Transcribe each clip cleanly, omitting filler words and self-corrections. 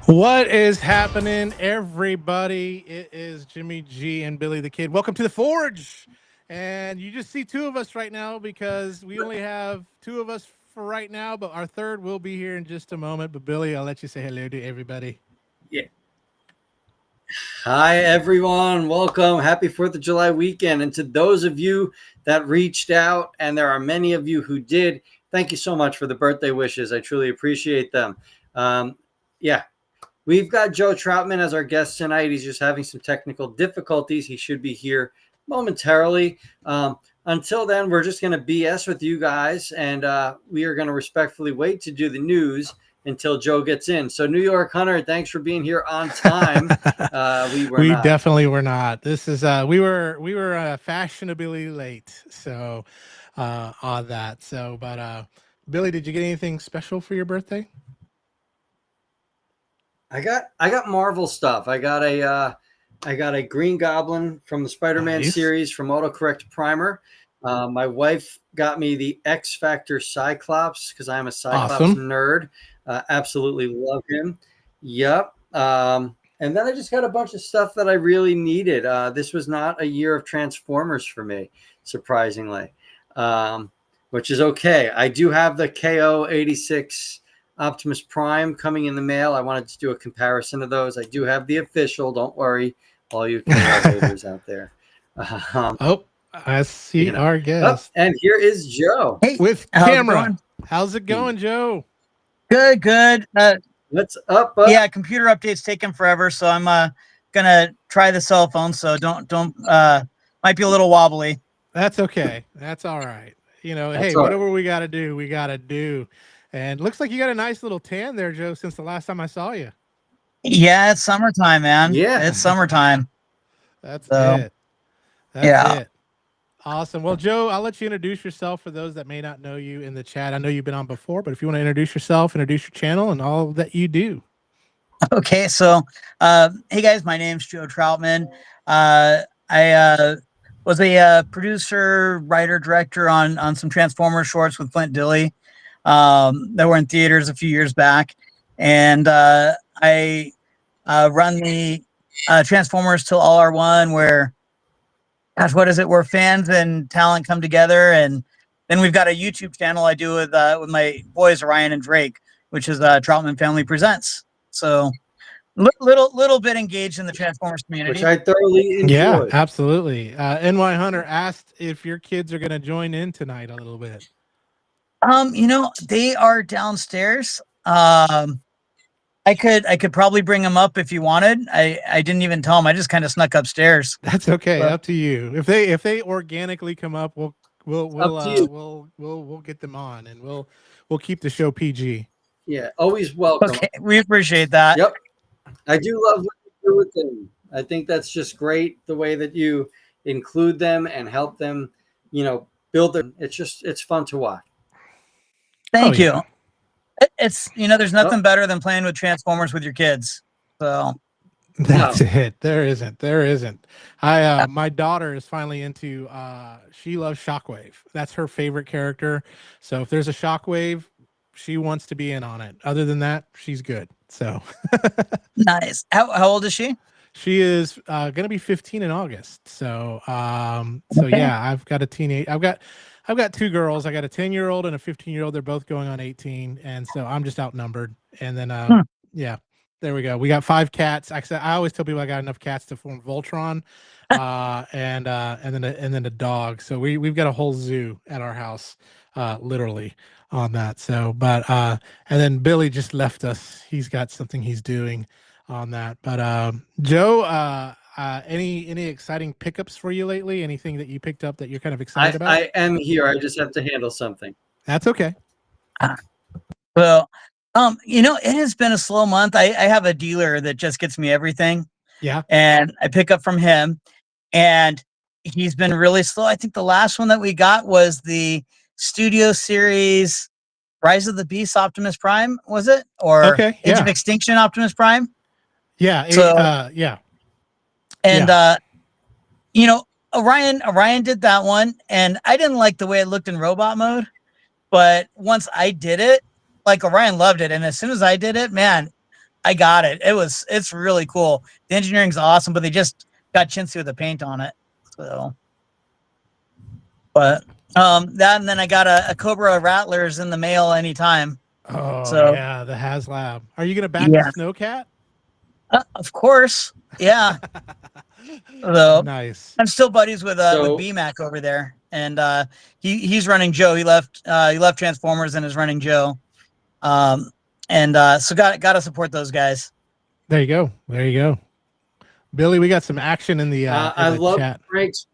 What is happening, everybody? It is Jimmy G and Billy the Kid. Welcome to the Forge. And you just see two of us right now because we only have two of us for right now, but our third will be here in just a moment. But Billy, I'll let you say hello to everybody. Yeah. Hi, everyone. Welcome. Happy 4th of July weekend. And to those of you that reached out, and there are many of you who did, thank you so much for the birthday wishes. I truly appreciate them. Yeah, we've got Joe Troutman as our guest tonight. He's just having some technical difficulties. He should be here momentarily. Until then, we're just going to BS with you guys, and we are going to respectfully wait to do the news until Joe gets in. So, New York Hunter, thanks for being here on time. We were We not. definitely were not. This is we were fashionably late. So on that. So but Billy, did you get anything special for your birthday? I got Marvel stuff. I got a Green Goblin from the Spider-Man Nice. series from Autocorrect Primer. My wife got me the X Factor Cyclops because I'm a Cyclops Awesome. nerd. Absolutely love him. Yep. And then I just got a bunch of stuff that I really needed. This was not a year of Transformers for me, surprisingly, which is okay. I do have the KO 86 Optimus Prime coming in the mail. I wanted to do a comparison of those. I do have the official. Don't worry, all you KO haters out there. Um, Oh, I you see know. our Oh, guest and here is Joe. Hey, with how's it camera. going? How's it going, Joe? Good, good. What's up, bud? Yeah, computer update's taking forever, so I'm gonna try the cell phone. So don't might be a little wobbly. That's okay. That's all right. That's Hey, all right. whatever we got to do, we got to do. And looks like you got a nice little tan there, Joe, since the last time I saw you. Yeah, it's summertime, man. Yeah. It's summertime. That's So it. That's yeah. it. Awesome. Well, Joe, I'll let you introduce yourself for those that may not know you in the chat. I know you've been on before, but if you want to introduce yourself, introduce your channel and all that you do. Okay, so hey guys, my name's Joe Troutman. I was a producer, writer, director on some Transformers shorts with Flint Dilley that were in theaters a few years back, and I run the Transformers Till All Are One, where gosh, what is it? Where fans and talent come together, and then we've got a YouTube channel I do with my boys Ryan and Drake, which is Troutman Family Presents. So little bit engaged in the Transformers Which community. I thoroughly Yeah, enjoyed. absolutely. NY Hunter asked if your kids are going to join in tonight a little bit. They are downstairs. I could probably bring them up if you wanted. I didn't even tell them. I just kind of snuck upstairs. That's okay. So Up to you. If they organically come up, we'll we'll Up we'll to uh you. we'll get them on and we'll keep the show PG. Yeah, always welcome. okay, we appreciate that. Yep. I do love what you do with them. I think that's just great the way that you include them and help them, build them. It's fun to watch. Oh Thank yeah. you. It's there's Oh, nothing better than playing with Transformers with your kids. So That's no. it. There isn't. There isn't. I My daughter is finally into she loves Shockwave. That's her favorite character. So if there's a Shockwave, she wants to be in on it. Other than that, she's good. So nice. How old is she? she is gonna be 15 in August. So Okay. yeah, I've got two girls. I got a 10-year-old and a 15-year-old. They're both going on 18, and so I'm just outnumbered. And then Hmm. yeah, there we go. We got five cats. I always tell people I got enough cats to form Voltron, and then a dog. So we've got a whole zoo at our house, literally on that. So, but and then Billy just left us. He's got something he's doing on that. But Joe, any exciting pickups for you lately? Anything that you picked up that you're kind of excited about? I am here. I just have to handle something. That's okay. Well, it has been a slow month. I have a dealer that just gets me everything, Yeah. and I pick up from him, and he's been really slow. I think the last one that we got was the Studio Series Rise of the Beast Optimus Prime, was it? Or Okay. Age of Yeah. Extinction Optimus Prime? Yeah. So, Yeah. and Yeah. Orion did that one, and I didn't like the way it looked in robot mode, but once I did it, like Orion loved it, and as soon as I did it, man, I got it. It's really cool. The engineering's awesome, but they just got chintzy with the paint on it. So, but that, and then I got a Cobra Rattlers in the mail anytime. Oh So yeah, the HasLab. Are you gonna back the yeah, Snowcat? of course, yeah. So Nice. I'm still buddies with So BMAC over there, and he's running Joe. He left Transformers and is running Joe. And so got to support those guys. There you go. There you go. Billy, we got some action in the I love chat. Frank's.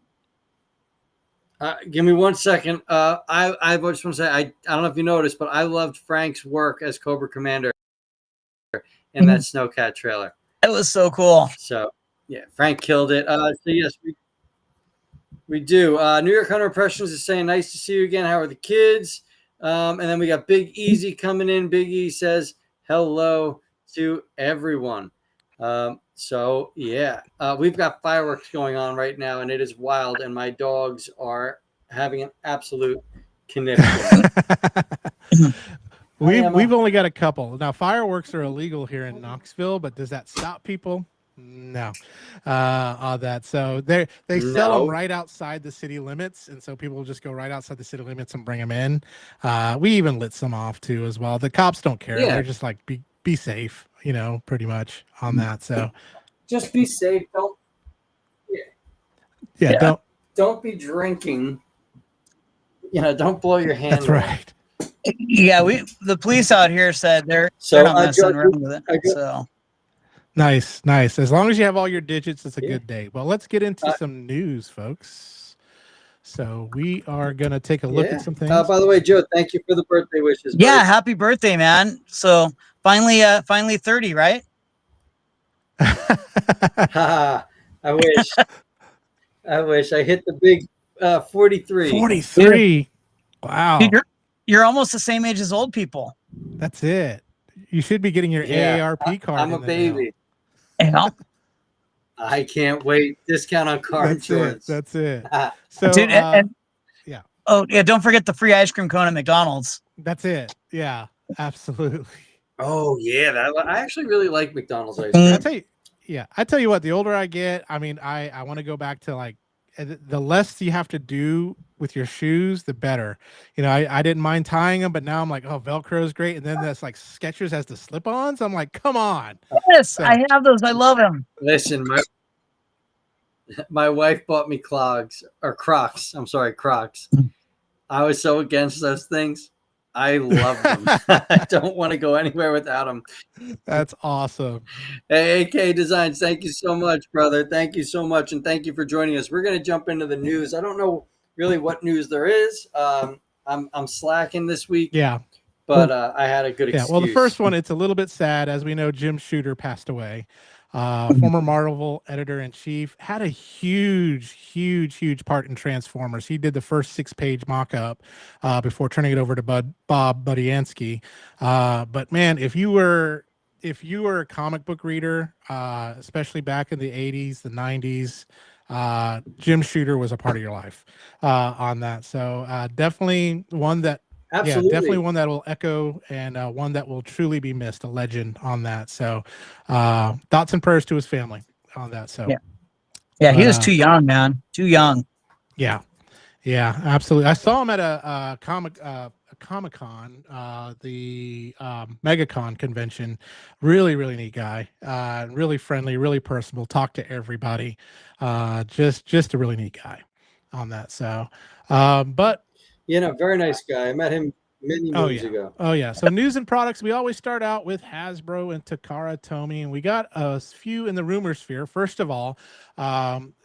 Give me 1 second. I just want to say I don't know if you noticed, but I loved Frank's work as Cobra Commander in that Snowcat trailer. It was so cool. So yeah, Frank killed it. So yes, we do. New York Hunter Impressions is saying, nice to see you again. How are the kids? And then we got Big Easy coming in. Big E says hello to everyone. So yeah, we've got fireworks going on right now, and it is wild. And my dogs are having an absolute conniption. We've only got a couple. Now fireworks are illegal here in Knoxville, but does that stop people? No, on that. So they sell them right outside the city limits, and so people will just go right outside the city limits and bring them in. We even lit some off too as well. The cops don't care. Yeah. They're just like be safe, you know, pretty much on that. So Just be safe. Don't be drinking. You know, don't blow your hand. That's right. Yeah, the police out here said they're not messing around with it. So nice. As long as you have all your digits, it's a good day. Well, let's get into some news, folks. So we are gonna take a look at some things. By the way, Joe, thank you for the birthday wishes. Yeah, buddy. Happy birthday, man. So finally 30, right? I wish I hit the big 43. 43. Wow. Dude, you're almost the same age as old people. That's it. You should be getting your AARP card. I'm a baby. Yeah. I can't wait. Discount on car insurance. That's it. So, dude, yeah. Oh, yeah. Don't forget the free ice cream cone at McDonald's. That's it. Yeah, absolutely. Oh, yeah. I actually really like McDonald's ice cream. I tell you what, the older I get, I mean, I want to go back to like the less you have to do with your shoes, the better. You know, I didn't mind tying them, but now I'm like, oh, Velcro is great. And then that's like Skechers has the slip-ons. I'm like, come on. Yes, so, I have those. I love them. Listen, my wife bought me Crocs. I'm sorry, Crocs. I was so against those things. I love them. I don't want to go anywhere without them. That's awesome. Hey, AK Designs, thank you so much, brother. Thank you so much, and thank you for joining us. We're going to jump into the news. I don't know really what news there is. I'm slacking this week. Yeah. But I had a good excuse. Yeah, well, the first one, it's a little bit sad. As we know, Jim Shooter passed away. Former Marvel editor-in-chief, had a huge part in Transformers. He did the first 6-page mock-up before turning it over to Bob Budiansky. But man, if you were a comic book reader, especially back in the 80s, the 90s, Jim Shooter was a part of your life on that. So definitely one that Absolutely. Yeah, definitely one that will echo and one that will truly be missed, a legend on that. So thoughts and prayers to his family on that. So yeah, he was too young, man. Too young. Yeah, absolutely. I saw him at a Comic-Con, the MegaCon convention. Really neat guy. Really friendly, really personable, talked to everybody. Just a really neat guy on that. So but very nice guy. I met him many moons ago. Oh yeah. So news and products. We always start out with Hasbro and Takara Tomy, and we got a few in the rumor sphere. First of all,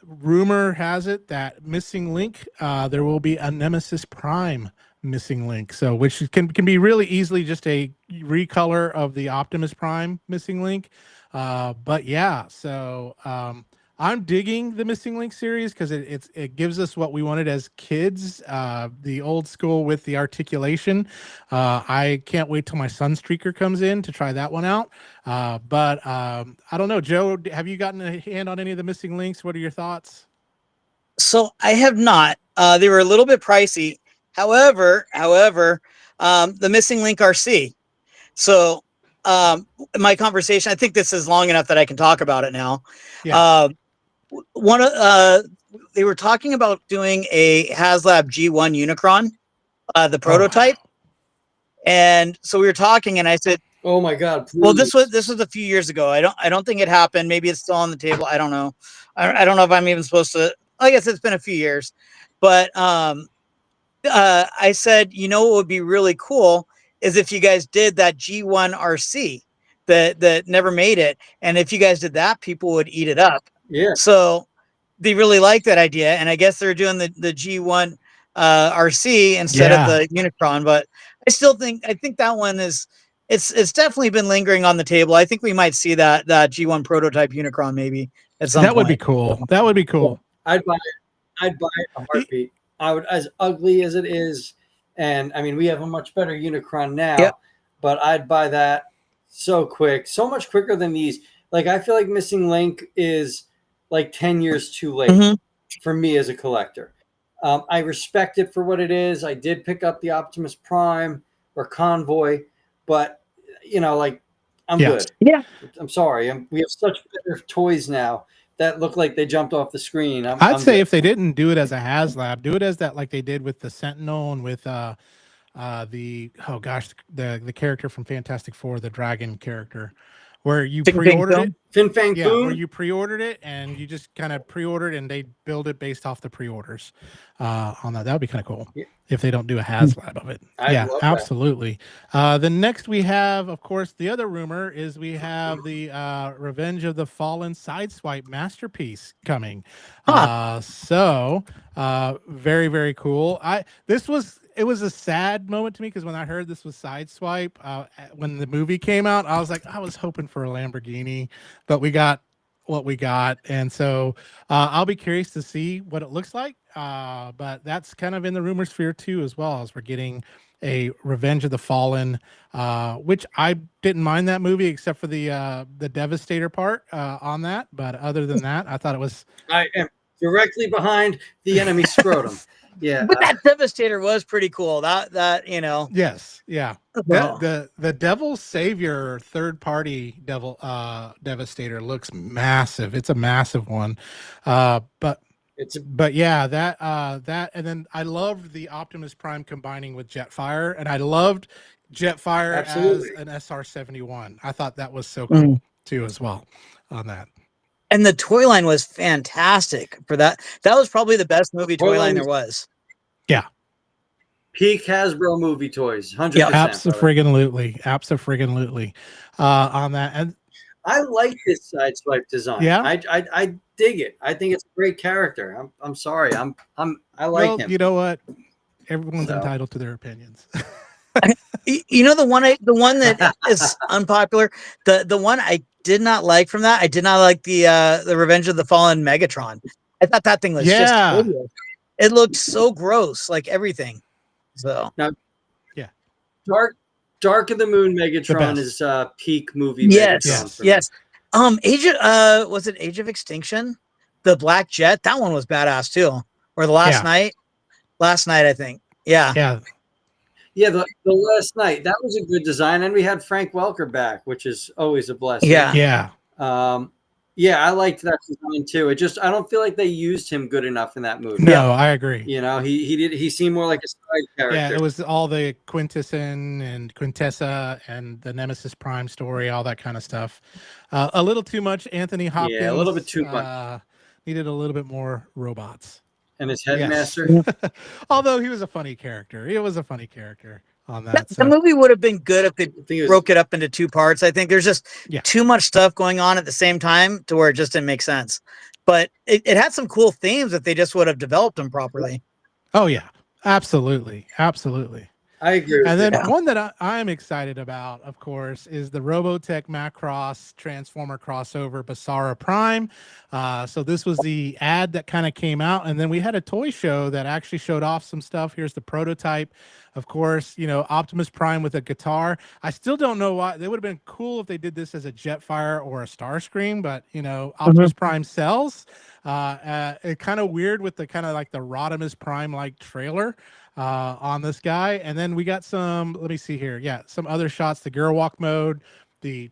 rumor has it that Missing Link, there will be a Nemesis Prime Missing Link. So which can be really easily just a recolor of the Optimus Prime Missing Link. But yeah, so I'm digging the Missing Link series because it gives us what we wanted as kids, the old school with the articulation. I can't wait till my Sunstreaker comes in to try that one out. But I don't know, Joe, have you gotten a hand on any of the Missing Links? What are your thoughts? So I have not. They were a little bit pricey. However, the Missing Link RC. So my conversation, I think this is long enough that I can talk about it now. Yeah. One of they were talking about doing a HasLab G1 Unicron, the Oh, prototype. wow. And so we were talking, and I said, Oh my God! "Well, Please. this was a few years ago. I don't think it happened. Maybe it's still on the table. I don't know. I don't know if I'm even supposed to. I guess it's been a few years, but I said, you know, what would be really cool is if you guys did that G1 RC that never made it, and if you guys did that, people would eat it up. Yeah. So they really like that idea, and I guess they're doing the G1 RC instead of Yeah. the Unicron. But I think that one is it's definitely been lingering on the table. I think we might see that G1 prototype Unicron maybe at some That would be point. cool. That would be Yeah. cool. I'd buy it. I'd buy it a Y- heartbeat. I would, as ugly as it is, and I mean, we have a much better Unicron Yep. now, but I'd buy that so quick, so much quicker than these. Like, I feel like Missing Link is like 10 years too late Mhm. for me as a collector. I respect it for what it is. I did pick up the Optimus Prime or Convoy, but like, I'm Yes. good. Yeah. I'm sorry. We have such better toys now that look like they jumped off the screen. I'd I'm say good. if they didn't do it as a HasLab, do it as that like they did with the Sentinel and with the oh gosh, the character from Fantastic Four, the dragon character, where you Ting Ting pre-ordered it. film. Fin Fang Yeah, where Foom. you pre-ordered it and you just kind of pre-ordered and they build it based off the pre-orders on that. That would be kind of cool Yeah, if they don't do a HasLab of it. I'd Yeah, love that. absolutely. The next we have, of course, the other rumor is we have the Revenge of the Fallen Sideswipe masterpiece coming. Huh. Very, very cool. It was a sad moment to me because when I heard this was Sideswipe, when the movie came out, I was like, I was hoping for a Lamborghini, but we got what we got, and so I'll be curious to see what it looks like. But that's kind of in the rumor sphere too, as well as we're getting a Revenge of the Fallen, which I didn't mind that movie except for the Devastator part on that. But other than that, I thought it was I am directly behind the enemy scrotum. Yeah. But that Devastator was pretty cool. That yes, yeah. well, The Devil Savior third party Devastator looks massive. It's a massive one. But It's yeah, that and then I loved the Optimus Prime combining with Jetfire, and I loved Jetfire as absolutely. an SR-71. I thought that was so mm. cool too as well on that. And the toy line was fantastic for that. That was probably the best movie toy Toy line line there was was. Yeah, peak Hasbro movie toys. Yep. 100%, brother. Absolutely on that. And I like this sideswipe design. yeah, I dig it. I think it's a great character. I'm sorry. I like well, him. you know what? Everyone's So entitled to their opinions. You know the one that is unpopular. The one I did not like from that. I did not like the Revenge of the Fallen Megatron. I thought that thing was just Yeah, hideous. It looked so gross, like everything. So now yeah, Dark of the Moon the Megatron best. is peak movie yes, Megatron Yes. for me. yes. Was it Age of Extinction? The Black Jet. That one was badass too. Or the Last Yeah, Night. Last Night, I think. Yeah. yeah, Yeah, the last night that was a good design, and we had Frank Welker back, which is always a blessing. Yeah. yeah. Yeah, I liked that design too. It just I don't feel like they used him good enough in that movie. Yep. No, I agree. He seemed more like a side Yeah, it character. was all the Quintesson and Quintessa and the Nemesis Prime story, all that kind of stuff. A little too much Anthony Yeah, a little bit Hopkins. too much. Needed a little bit more robots. And his Yes. headmaster. Although he was a funny character. He was a funny character on that. The So movie would have been good if they I think it was broke it up into two parts. I think there's just yeah. too much stuff going on at the same time to where it just didn't make sense. But it had some cool themes if they just would have developed them properly. Oh yeah. Absolutely. Absolutely. I agree with And then you. one that I'm excited about, of course, is the Robotech Macross Transformer crossover Basara Prime. So this was the ad that kind of came out, and then we had a toy show that actually showed off some stuff. Here's the prototype. Of course, Optimus Prime with a guitar. I still don't know why. They would have been cool if they did this as a Jetfire or a Starscream, but Optimus Prime sells. It kind of weird with the kind of like the Rodimus Prime like trailer on this guy. And then we got some, let me see here. Yeah, some other shots, the Gear Walk mode, the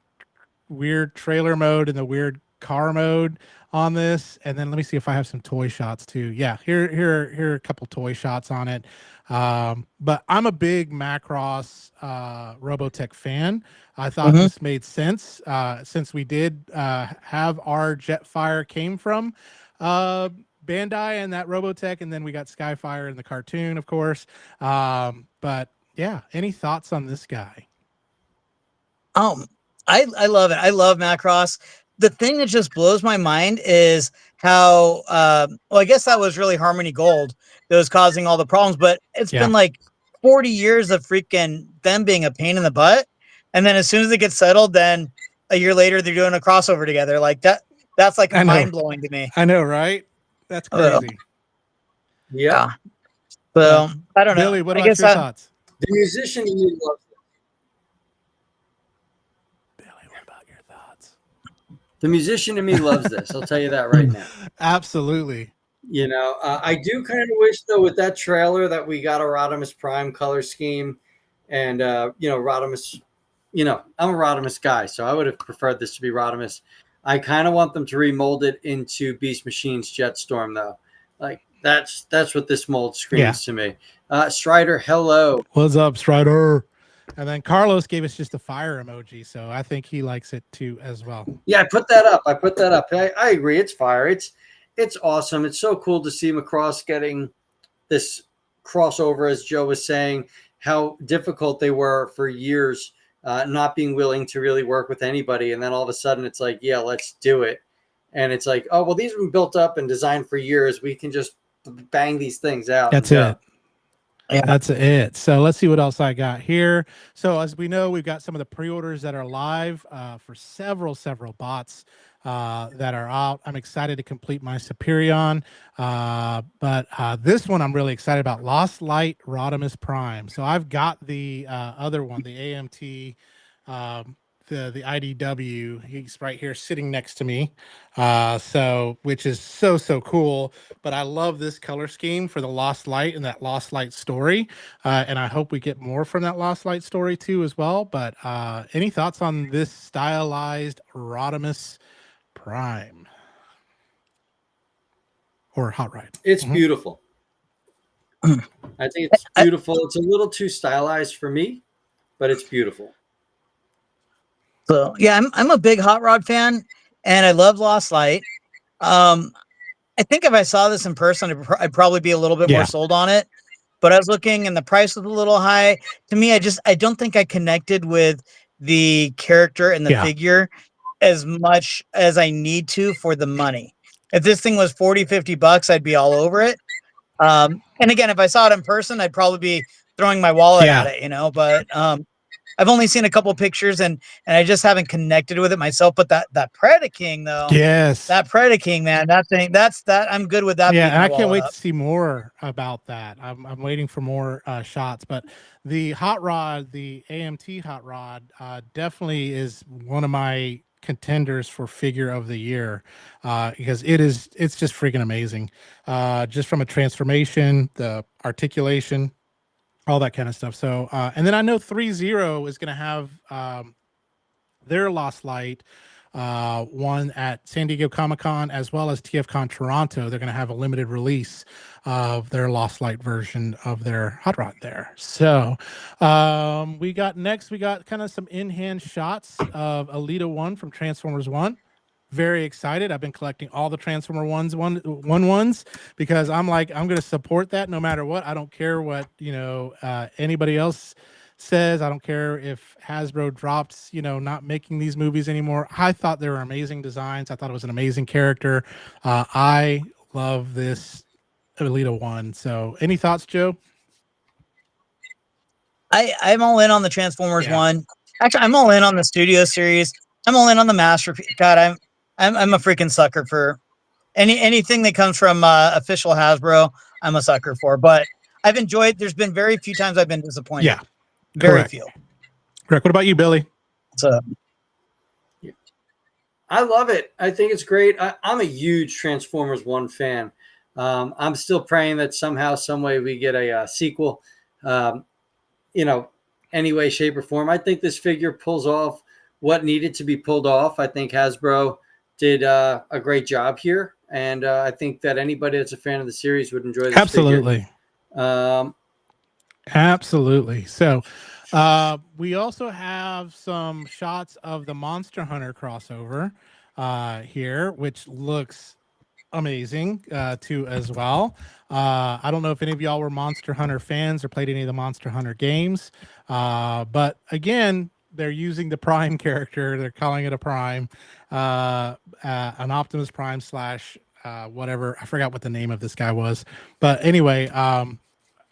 weird trailer mode and the weird car mode on this. And then let me see if I have some toy shots too. Yeah, here are a couple toy shots on it. But I'm a big Macross Robotech fan. I thought Mhm. this made sense since we did have our Jetfire came from Bandai and that Robotech, and then we got Skyfire in the cartoon, of course. But yeah, any thoughts on this guy? Um, I love it. I love Macross. The thing that just blows my mind is how well, I guess that was really Harmony Gold that was causing all the problems, but it's Yeah, been like 40 years of freaking them being a pain in the butt. And then as soon as it gets settled, then a year later they're doing a crossover together. Like that's like I know, mind blowing to me. I know, right? That's Uh, crazy. Yep. yeah. But So I don't know. Billy, what I about guess your thoughts? The musician in me loves Billy, what about your thoughts? the musician in me loves this. I'll tell you that right now. Absolutely. I do kind of wish though with that trailer that we got a Rodimus Prime color scheme, and Rodimus. I'm a Rodimus guy, so I would have preferred this to be Rodimus. I kind of want them to remold it into Beast Machine's Jetstorm though. Like that's what this mold Yeah. screams to me. Strider, hello. What's up, Strider? And then Carlos gave us just a fire emoji, so I think he likes it too as well. Yeah, I put that up. I agree. It's fire. It's awesome. It's so cool to see Macross getting this crossover, as Joe was saying, how difficult they were for years, not being willing to really work with anybody. And then all of a sudden it's like, yeah, let's do it. And it's like, oh, well, these have been built up and designed for years. We can just bang these things out That's and go. it. That's it. So let's see what else I got here. So as we know, we've got some of the pre-orders that are live for several bots that are out. I'm excited to complete my Superion, but this one I'm really excited about. Lost Light Rodimus Prime. So I've got the other one, the AMT. The IDW, he's right here sitting next to me, so which is so cool. But I love this color scheme for the Lost Light and that Lost Light story, and I hope we get more from that Lost Light story too as well. But any thoughts on this stylized Rodimus Prime or Hot Ride? It's Mhm. beautiful. I think it's beautiful. It's a little too stylized for me, but it's beautiful. So yeah, I'm a big Hot Rod fan, and I love Lost Light. I think if I saw this in person, I'd probably be a little bit more Yeah, sold on it. But I was looking, and the price was a little high. To me, I don't think I connected with the character and the yeah, figure as much as I need to for the money. If this thing was 40, $50, I'd be all over it. And again, if I saw it in person, I'd probably be throwing my wallet at yeah. it, But I've only seen a couple pictures and I just haven't connected with it myself. But that Predaking though, Yes. that Predaking, man, that I'm good with that Yeah, beating and the I can't wallet wait up. to see more about that. I'm waiting for more shots, but the hot rod, the AMT hot rod, definitely is one of my contenders for figure of the year because it's just freaking amazing. Just from a transformation, the articulation, all that kind of stuff. So, and then I know 3-0 is going to have their Lost Light one at San Diego Comic-Con as well as TFCon Toronto. They're going to have a limited release of their Lost Light version of their hot rod there. So we got kind of some in-hand shots of Alita 1 from Transformers 1. Very excited. I've been collecting all the Transformer ones because I'm going to support that no matter what. I don't care what anybody else says. I don't care if Hasbro drops not making these movies anymore. I thought they were amazing designs. I thought it was an amazing character. I love this Alita 1. So any thoughts, Joe? I'm all in on the Transformers Yeah. one. Actually, I'm all in on the Studio series. I'm all in on the Masterpiece. God, I'm a freaking sucker for anything that comes from official Hasbro. I'm a sucker for. But I've enjoyed. There's been very few times I've been disappointed. Yeah. Very Correct. few. Correct. What about you, Billy? So I love it. I think it's great. I'm a huge Transformers 1 fan. I'm still praying that somehow, some way we get a sequel, any way, shape, or form. I think this figure pulls off what needed to be pulled off. I think Hasbro did a great job here, and I think that anybody that's a fan of the series would enjoy this figure. Absolutely. Um, Absolutely. So, we also have some shots of the Monster Hunter crossover here, which looks amazing too as well. I don't know if any of y'all were Monster Hunter fans or played any of the Monster Hunter games, but again, they're using the Prime character. They're calling it a Prime, an Optimus Prime slash whatever. I forgot what the name of this guy was, but anyway,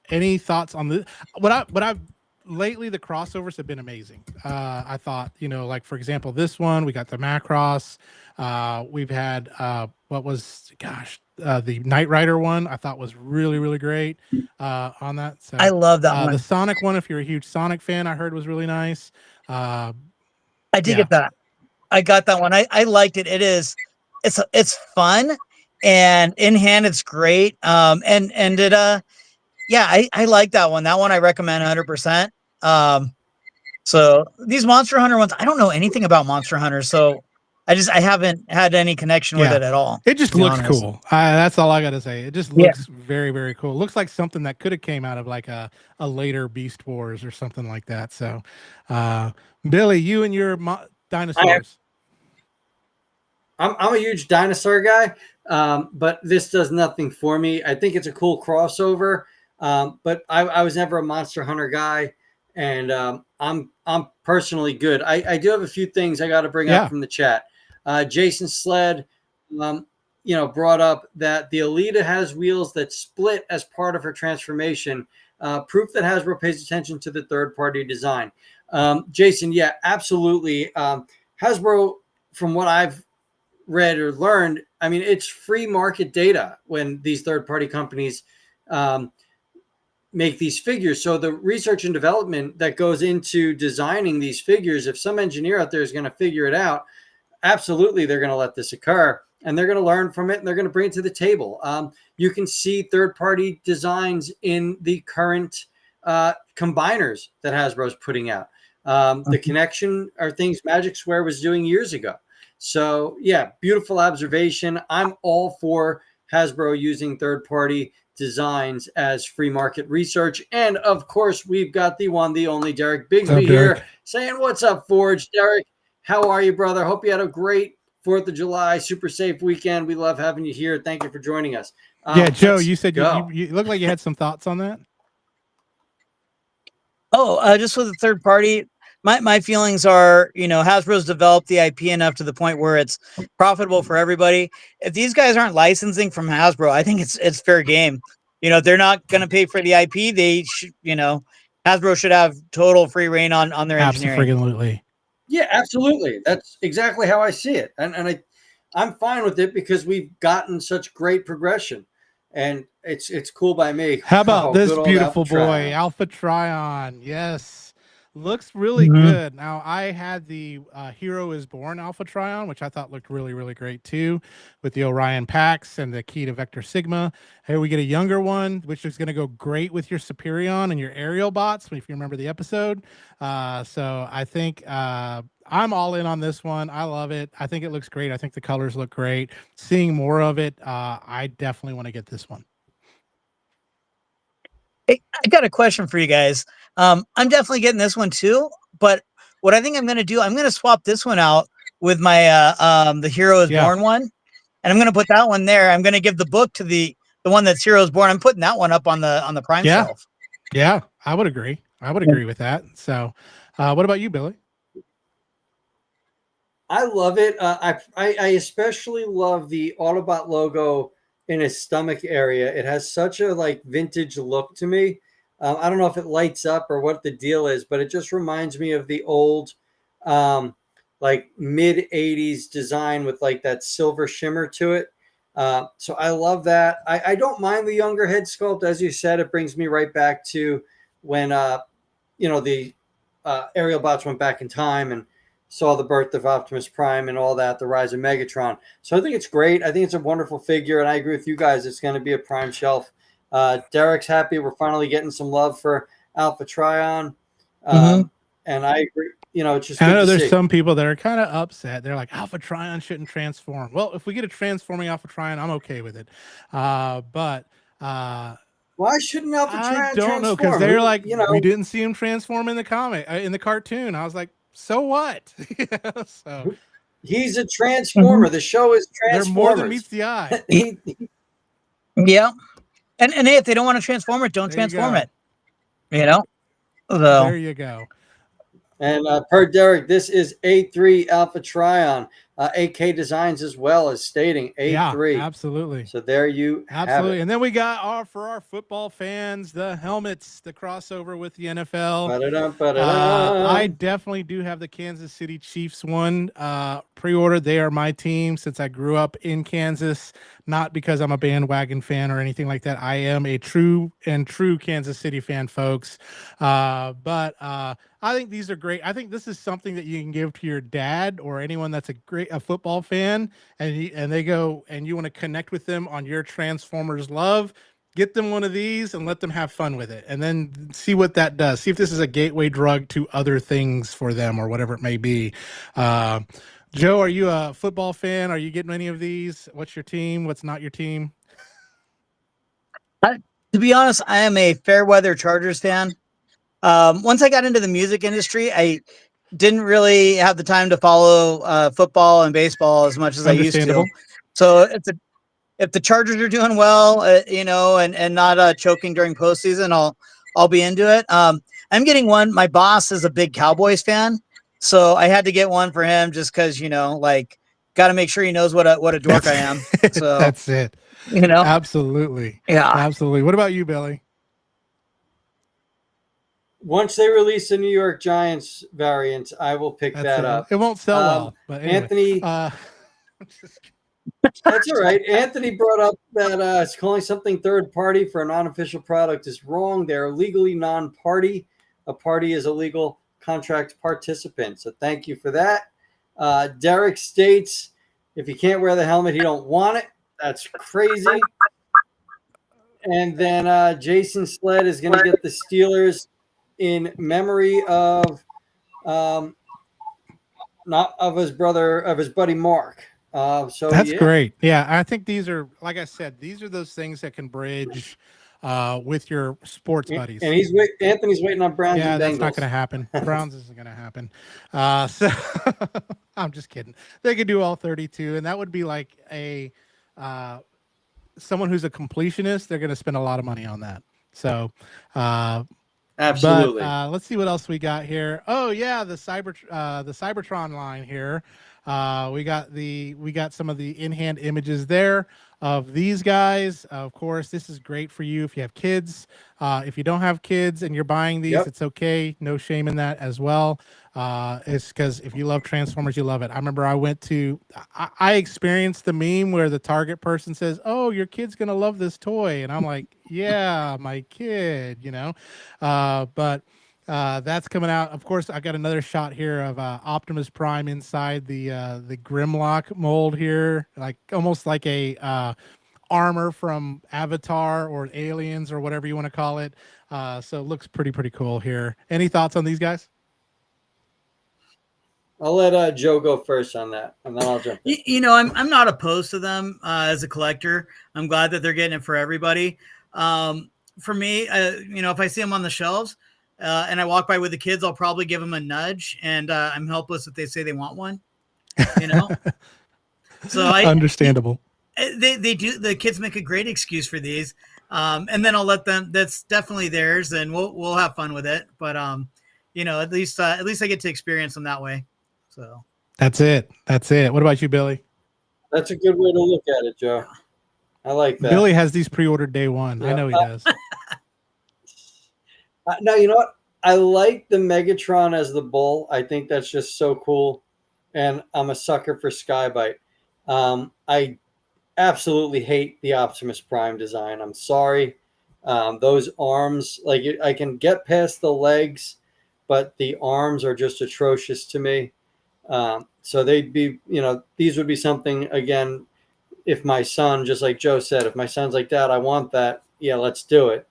any thoughts on the what I lately the crossovers have been amazing. I thought, like for example, this one we got the Macross. We've had what was the Knight Rider one. I thought was really really great on that. So I love that one. the Sonic one, if you're a huge Sonic fan, I heard was really nice. I did Yeah. get that. I got that one. I liked it. It's fun, and in hand it's great. And it yeah, I like that one. That one I recommend 100%. So these Monster Hunter ones, I don't know anything about Monster Hunter, so I haven't had any connection with Yeah. it at all. It just to be looks honest. cool. That's all I got to say. It just Yeah. looks very, very cool. It looks like something that could have came out of like a later Beast Wars or something like that. So, Billy, you and your dinosaurs. I'm a huge dinosaur guy, but this does nothing for me. I think it's a cool crossover, but I was never a Monster Hunter guy, and I'm personally good. I do have a few things I got to bring Yeah. up from the chat. Jason Sled, brought up that the Alita has wheels that split as part of her transformation. Proof that Hasbro pays attention to the third-party design. Jason, yeah, absolutely. Hasbro, from what I've read or learned, I mean, it's free market data when these third-party companies make these figures. So the research and development that goes into designing these figures, if some engineer out there is going to figure it out, absolutely they're going to let this occur, and they're going to learn from it, and they're going to bring it to the table. You can see third-party designs in the current combiners that Hasbro's putting out. The connection are things Magic Square was doing years ago. So yeah, beautiful observation. I'm all for Hasbro using third-party designs as free market research. And of course, we've got the one, the only Derek Bigsby here saying, "What's up, Forge?" Derek, how are you, brother? Hope you had a great 4th of July, super safe weekend. We love having you here. Thank you for joining us. Yeah, Joe, you said you looked like you had some thoughts on that. Oh, just with the third party, my feelings are, Hasbro's developed the IP enough to the point where it's profitable for everybody. If these guys aren't licensing from Hasbro, I think it's fair game. They're not going to pay for the IP. They should, Hasbro should have total free reign on their engineering. Absolutely. Yeah, absolutely. That's exactly how I see it. And I'm fine with it because we've gotten such great progression. And it's cool by me. How about this good old beautiful Alpha boy, Trion. Alpha Trion? Yes, looks really good. Now I had the Hero is Born Alpha Trion, which I thought looked really really great too, with the Orion Pax and the key to Vector Sigma. Here we get a younger one, which is going to go great with your Superion and your aerial bots, if you remember the episode. So I think I'm all in on this one. I love it. I think it looks great. I think the colors look great. Seeing more of it, I definitely want to get this one. Hey, I got a question for you guys. I'm definitely getting this one too, but what I think I'm going to do, I'm going to swap this one out with my the Hero is Born one, and I'm going to put that one there. I'm going to give the book to the one that's Hero is Born. I'm putting that one up on the Prime shelf. Yeah, I would agree. I would agree with that. So, what about you, Billy? I love it. I especially love the Autobot logo in his stomach area. It has such a vintage look to me. I don't know if it lights up or what the deal is, but it just reminds me of the old mid 80s design with that silver shimmer to it. So I love that. I don't mind the younger head sculpt. As you said, it brings me right back to when the aerial bots went back in time and saw the birth of Optimus Prime and all that, the rise of Megatron. So I think it's great. I think it's a wonderful figure, and I agree with you guys. It's going to be a Prime shelf. Derek's happy. We're finally getting some love for Alpha Trion. And I agree. it's just I good know to there's see. some people that are kind of upset. They're like, Alpha Trion shouldn't transform. Well, if we get a transforming Alpha Trion, I'm okay with it. But Why shouldn't Alpha I Trion don't know because transform? they're Who, like, we didn't see him transform in the comic, in the cartoon. I was like, so what? So he's a Mhm. transformer. The show is they're more than Transformers. meets the eye. Yeah. And hey, if they don't want to transform it, don't There you transform go. it. You know? So There you go. And per Derek, this is A3 Alpha Trion. AK Designs as well as stating Yeah, A3. absolutely. So there you have Absolutely. it. And then we got for our football fans, the helmets, the crossover with the NFL. Ba-da-dum, ba-da-dum. I definitely do have the Kansas City Chiefs one pre-ordered. They are my team since I grew up in Kansas, not because I'm a bandwagon fan or anything like that. I am a true Kansas City fan, folks. But I think these are great. I think this is something that you can give to your dad or anyone that's a football fan, and they go and you want to connect with them on your Transformers love. Get them one of these and let them have fun with it, and then see what that does. See if this is a gateway drug to other things for them or whatever it may be. Uh, Joe, are you a football fan? Are you getting any of these? What's your team? What's not your team? I, to be honest, I am a fair weather Chargers fan. Once I got into the music industry, I didn't really have the time to follow football and baseball as much as I used to. Understandable. So if the Chargers are doing well, and not choking during postseason, I'll be into it. I'm getting one. My boss is a big Cowboys fan, so I had to get one for him just because like got to make sure he knows what a dork That's I am. it. So That's it. you know, Absolutely. yeah. Absolutely. What about you, Billy? Once they release the New York Giants variant, I will pick That's that it. up. It won't sell Um, well, but anyway. Anthony, Just that's all right. Anthony brought up that it's calling something third party for a non-official product is wrong. They're legally non-party. A party is a legal contract participant. So thank you for that. Derek states if he can't wear the helmet, he don't want it. That's crazy. And then Jason Sled is going to get the Steelers in memory of not of his brother of his buddy Mark. So That's yeah, great. Yeah, I think these are, like I said, these are those things that can bridge with your sports buddies. and Anthony's waiting on Browns Yeah, and that's not going Bengals. to happen. Browns isn't going to happen. So I'm just kidding. They could do all 32, and that would be like a uh, someone who's a completionist. They're going to spend a lot of money on that. So, uh, but Absolutely. let's see what else we got here. Oh yeah, the Cybertron line here. We got some of the in hand images there of these guys. Of course, this is great for you if you have kids. If you don't have kids and you're buying these, Yep. it's okay. No shame in that as well. It's because if you love Transformers, you love it. I remember I experienced the meme where the Target person says, "Oh, your kid's gonna love this toy," and I'm like, "Yeah, my kid," you know. But that's coming out. Of course, I got another shot here of Optimus Prime inside the Grimlock mold here, like almost like a armor from Avatar or Aliens or whatever you want to call it. So it looks pretty cool here. Any thoughts on these guys? I'll let Joe go first on that, and then I'll jump in. I'm not opposed to them as a collector. I'm glad that they're getting it for everybody. For me, if I see them on the shelves and I walk by with the kids, I'll probably give them a nudge, and I'm helpless if they say they want one. So Understandable. they do. The kids make a great excuse for these, and then I'll let them. That's definitely theirs, and we'll have fun with it. But at least I get to experience them that way. So That's it. That's it. What about you, Billy? That's a good way to look at it, Joe. I like that. Billy has these pre-ordered day one. Yeah. I know he does. Now, you know what? I like the Megatron as the bull. I think that's just so cool. And I'm a sucker for Skybite. I absolutely hate the Optimus Prime design. I'm sorry. Those arms, like I can get past the legs, but the arms are just atrocious to me. So they'd be, these would be something, again, if my son, just like Joe said, if my son's like, Dad, I want that. Yeah, let's do it.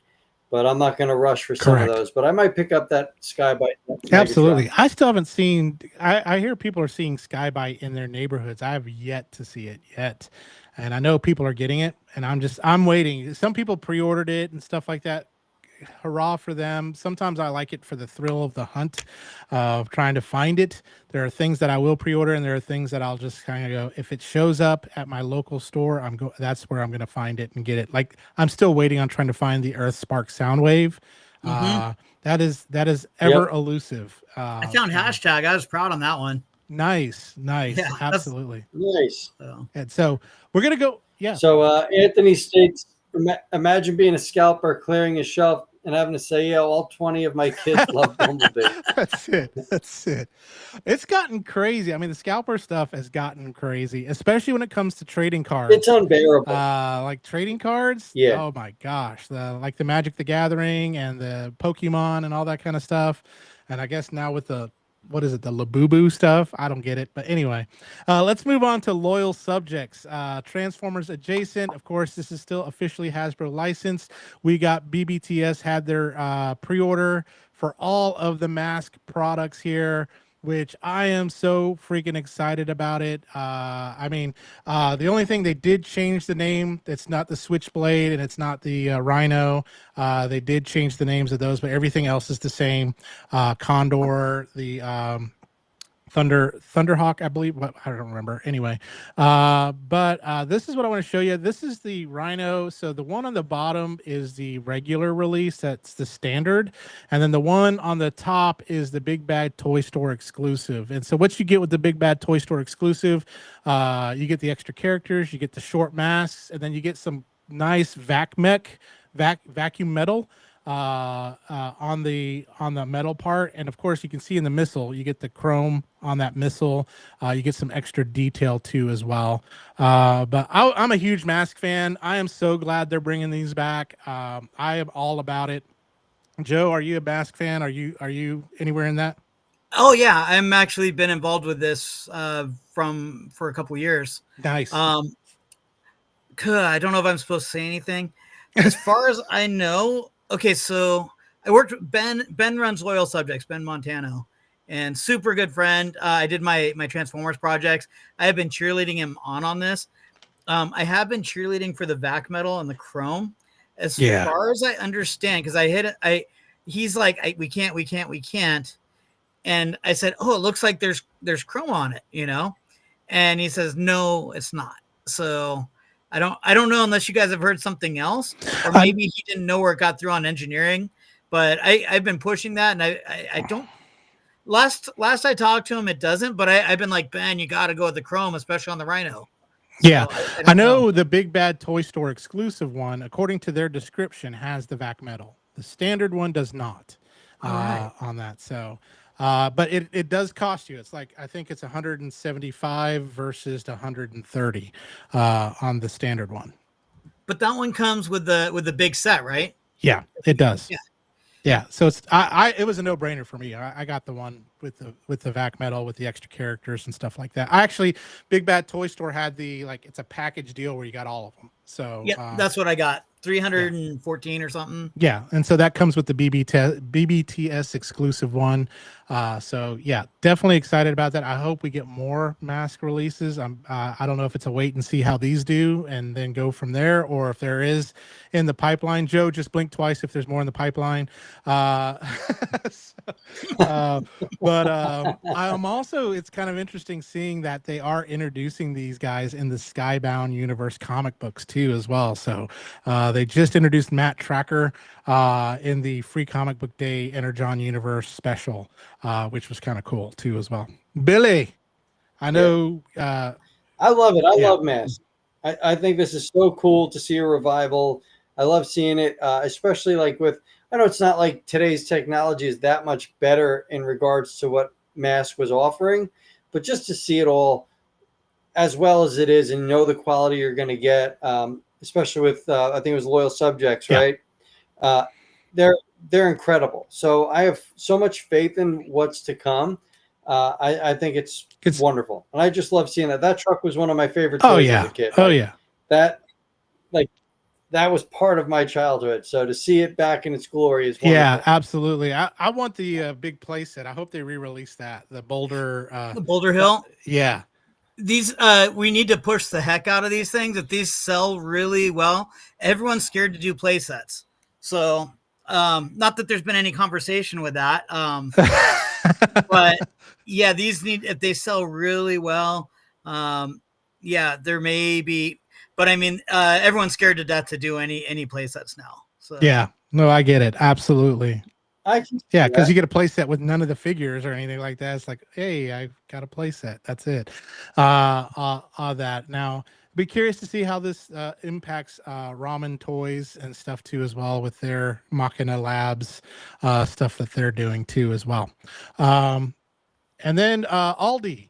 but I'm not going to rush for some of Correct. those. But I might pick up that Skybite Absolutely. Megatron. I still haven't seen. I hear people are seeing Skybite in their neighborhoods. I have yet to see it yet, and I know people are getting it, and I'm waiting. Some people pre-ordered it and stuff like that. Hurrah for them. Sometimes I like it for the thrill of the hunt of trying to find it. There are things that I will pre-order, and there are things that I'll just kind of go, if it shows up at my local store, that's where I'm going to find it and get it. Like I'm still waiting on trying to find the Earth Spark Soundwave. Mm-hmm. That is ever Yep. elusive. I found And hashtag. I was proud on that one. nice, Yeah, nice, that's absolutely. Nice. so. And so we're gonna go. Yeah, So Anthony states, imagine being a scalper, clearing a shelf, and having to say, yeah, all 20 of my kids love Bumblebee. that's it. That's it. It's gotten crazy. I mean, the scalper stuff has gotten crazy, especially when it comes to trading It's cards. unbearable. Like trading cards. Yeah. Oh my gosh, the Magic the Gathering and the Pokemon and all that kind of stuff. And I guess now with the what is it, the Labubu stuff? I don't get it. But anyway, let's move on to loyal subjects. Transformers adjacent. Of course, this is still officially Hasbro licensed. We got BBTS had their pre-order for all of the mask products here, which I am so freaking excited about it. I mean, the only thing they did change the name. It's not the Switchblade and it's not the Rhino. They did change the names of those, but everything else is the same. Condor, the Thunderhawk, I believe. What, I don't remember. Anyway, but this is what I want to show you. This is the Rhino. So the one on the bottom is the regular release. That's the standard, and then the one on the top is the Big Bad Toy Store exclusive. And so what you get with the Big Bad Toy Store exclusive, you get the extra characters, you get the short masks, and then you get some nice vacuum metal on the metal part, and of course you can see in the missile you get the chrome on that missile. You get some extra detail too as well. But I'm a huge mask fan. I am so glad they're bringing these back. I am all about it. Joe, are you a mask fan? Are you anywhere in that? Oh yeah, I'm actually been involved with this for a couple years. Nice. Um, I don't know if I'm supposed to say anything. As far as I know, okay, so I worked with Ben. Ben runs Loyal Subjects, Ben Montano, and super good friend. I did my Transformers projects. I have been cheerleading him on this. I have been cheerleading for the vac metal and the chrome. As Yeah. far as I understand, because I hit it, he's like, we can't. And I said, oh, it looks like there's chrome on it, And he says, no, it's not. So I don't know unless you guys have heard something else, or maybe he didn't know where it got through on engineering. But I've been pushing that, and I don't. Last I talked to him, it doesn't. But I've been like, Ben, you got to go with the chrome, especially on the Rhino. So yeah, I I know the Big Bad Toy Store exclusive one, according to their description, has the vac metal. The standard one does not on that. So, but it does cost you. It's like I think it's 175 versus 130 on the standard one. But that one comes with the big set, right? Yeah, it does. Yeah. Yeah, so it was a no brainer for me. I got the one with the vac metal with the extra characters and stuff like that. I actually, Big Bad Toy Store had it's a package deal where you got all of them. So yeah, that's what I got. 314 or something. Yeah, and so that comes with the BBTS exclusive one. So yeah, definitely excited about that. I hope we get more mask releases. I don't know if it's a wait and see how these do, and then go from there, or if there is in the pipeline. Joe, just blink twice if there's more in the pipeline. But I'm also. It's kind of interesting seeing that they are introducing these guys in the Skybound universe comic books too, as well. So. They just introduced Matt Tracker in the Free Comic Book Day Energon Universe special, which was kind of cool too as well. Billy, I know. I love it. I love Mask. I think this is so cool to see a revival. I love seeing it, especially like I know it's not like today's technology is that much better in regards to what Mask was offering, but just to see it all as well as it is and know the quality you're going to get. Especially with I think it was Loyal Subjects, right? They're incredible. So I have so much faith in what's to come. I think it's wonderful, and I just love seeing that. That truck was one of my favorite toys as a kid. Oh yeah. That like that was part of my childhood. So to see it back in its glory is Yeah, wonderful. absolutely. I want the big playset. I hope they re-release that. The Boulder. The Boulder Hill. Yeah. These we need to push the heck out of these things. If these sell really well, everyone's scared to do play sets. So not that there's been any conversation with that. But yeah, these need, if they sell really well, yeah, there may be, but I mean, everyone's scared to death to do any play sets now. So Yeah. No, I get it. Absolutely. I can see Yeah, because that. you get a play set with none of the figures or anything like that. It's like, hey, I've got a play set. That's it. That now, be curious to see how this impacts Ramen Toys and stuff too, as well, with their Machina Labs stuff that they're doing too, as well. Um, and then Aldi.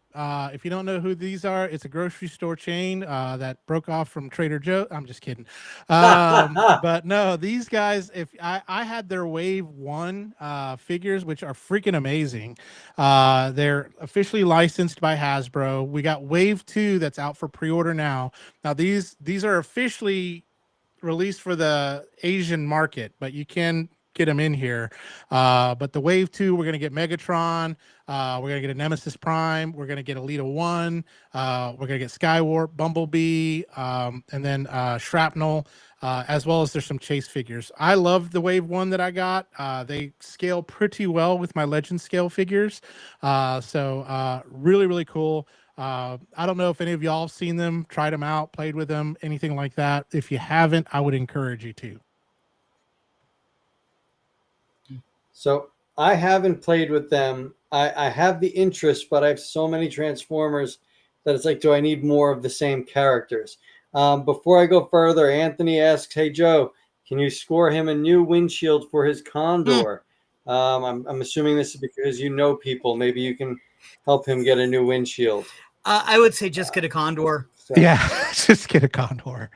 If you don't know who these are, it's a grocery store chain that broke off from Trader Joe. I'm just kidding. But no, these guys, if I had their Wave 1 figures, which are freaking amazing. They're officially licensed by Hasbro. We got Wave 2 that's out for pre-order now. Now these are officially released for the Asian market, but you can get them in here. But the Wave 2, we're going to get Megatron. We're going to get a Nemesis Prime. We're going to get Elita 1. We're going to get Skywarp, Bumblebee, and then Shrapnel, as well as there's some chase figures. I love the Wave 1 that I got. They scale pretty well with my Legend scale figures. So really, really cool. I don't know if any of y'all have seen them, tried them out, played with them, anything like that. If you haven't, I would encourage you to. So I haven't played with them. I have the interest, but I have so many Transformers that it's like, do I need more of the same characters? Before I go further, Anthony asks, "Hey Joe, can you score him a new windshield for his Condor?" I'm assuming this is because you know people. Maybe you can help him get a new windshield. I would say just get a Condor. So, Yeah, just get a Condor.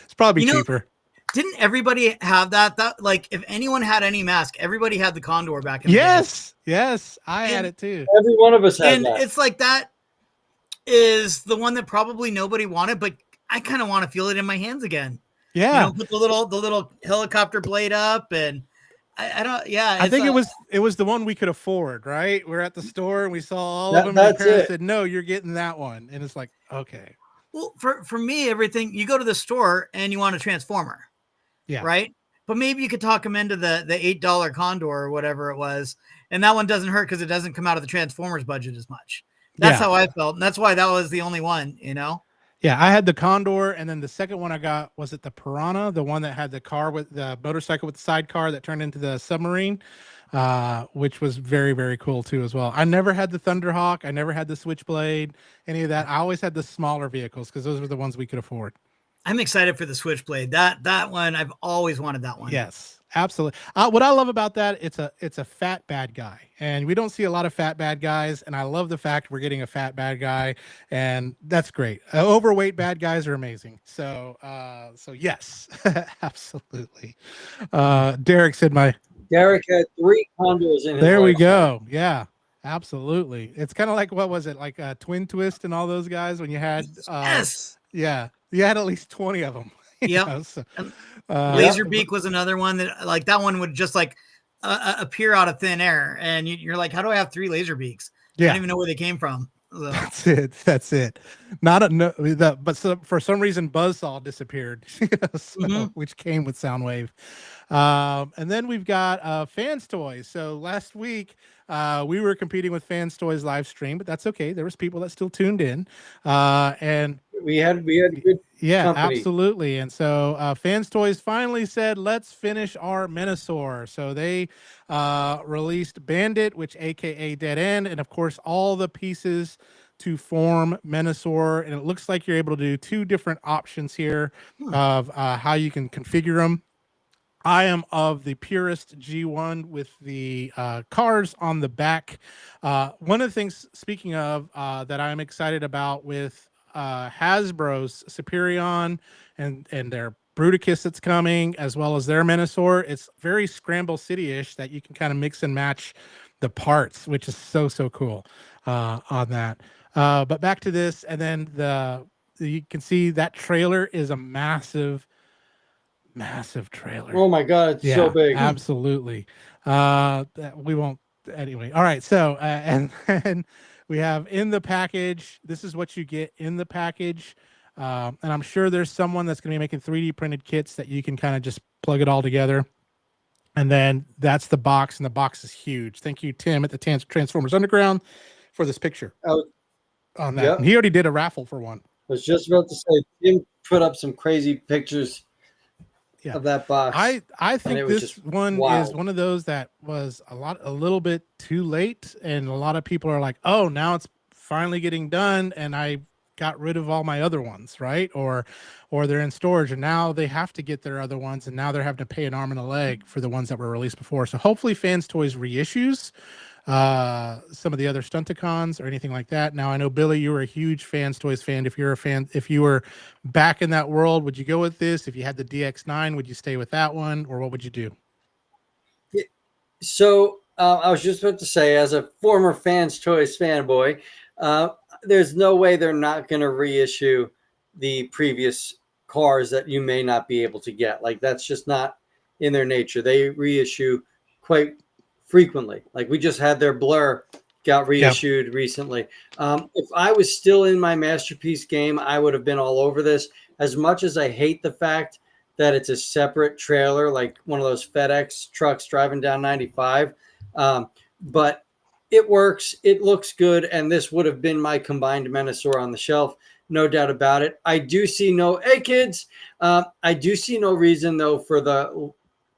It's probably cheaper. Didn't everybody have that? That, like, if anyone had any mask, everybody had the Condor back in the day. Yes, I had it too. Every one of us had And that. it's like, that is the one that probably nobody wanted, but I kind of want to feel it in my hands again. Yeah, put the little helicopter blade up, and I don't. Yeah, I think it was the one we could afford, right? We're at the store and we saw all of them. And the That's parents it. said, "No, you're getting that one," and it's like, okay. Well, for me, everything, you go to the store and you want a Transformer, Yeah. right? But maybe you could talk them into the $8 Condor or whatever it was, and that one doesn't hurt because it doesn't come out of the Transformers budget as much. That's how I felt, and that's why that was the only one, Yeah, I had the Condor, and then the second one I got, was it the Piranha, the one that had the car with the motorcycle with the sidecar that turned into the submarine, which was very, very cool too as well. I never had the Thunderhawk. I never had the Switchblade, any of that. I always had the smaller vehicles because those were the ones we could afford. I'm excited for the Switchblade. That one, I've always wanted that one. Yes, absolutely. What I love about that, it's a fat bad guy, and we don't see a lot of fat bad guys. And I love the fact we're getting a fat bad guy, and that's great. Overweight bad guys are amazing. So yes, absolutely. Derek said Derek had 3 Condors in his There we lifetime. go. Yeah. Absolutely. It's kind of like, what was it, like Twin Twist and all those guys when you had Yes. Yeah, you had at least 20 of them. Yep. So, Laserbeak was another one that, like, that one would just like appear out of thin air, and you're like, how do I have 3 Laserbeaks? I don't even know where they came from. So. That's it. Not a but for some reason Buzzsaw disappeared, which came with Soundwave. And then we've got Fans Toys. So last week we were competing with Fans Toys live stream, but that's okay. There was people that still tuned in, and we had good company. Absolutely. And so Fans Toys finally said, let's finish our Minosaur. So they released Bandit, which aka Dead End, and of course all the pieces to form Minosaur. And it looks like you're able to do 2 different options here of how you can configure them. I am of the purest G1 with the cars on the back. One of the things, speaking of, that I'm excited about with Hasbro's Superion and their Bruticus that's coming, as well as their Minosaur, it's very Scramble City-ish that you can kind of mix and match the parts, which is so cool on that. But back to this, and then you can see that trailer is a massive Massive trailer. Oh my God, it's so Yeah, big. absolutely. We won't anyway. All right, so and then we have in the package. This is what you get in the package, and I'm sure there's someone that's going to be making 3D printed kits that you can kind of just plug it all together. And then that's the box, and the box is huge. Thank you, Tim, at the Transformers Underground, for this picture Oh, on that. And yep. he already did a raffle for one. I was just about to say, Tim put up some crazy pictures Yeah. of that box, I and it think was this just one is wild. one of those that was a little bit too late, and a lot of people are like, "Oh, now it's finally getting done," and I got rid of all my other ones, right? Or they're in storage, and now they have to get their other ones, and now they're having to pay an arm and a leg for the ones that were released before. So hopefully, Fans Toys reissues some of the other Stunticons or anything like that. Now I know, Billy, you were a huge Fans Toys fan. If you're a fan, if you were back in that world, would you go with this? If you had the DX9, would you stay with that one, or what would you do? So I was just about to say, as a former Fans Choice fanboy, uh, there's no way they're not going to reissue the previous cars that you may not be able to get. Like that's just not in their nature. They reissue quite frequently. Like we just had their Blur got Yeah. reissued recently. If I was still in my Masterpiece game, I would have been all over this. As much as I hate the fact that it's a separate trailer, like one of those FedEx trucks driving down 95. But it works. It looks good. And this would have been my combined Menasor on the shelf. No doubt about it. I do see hey kids, I do see no reason though for the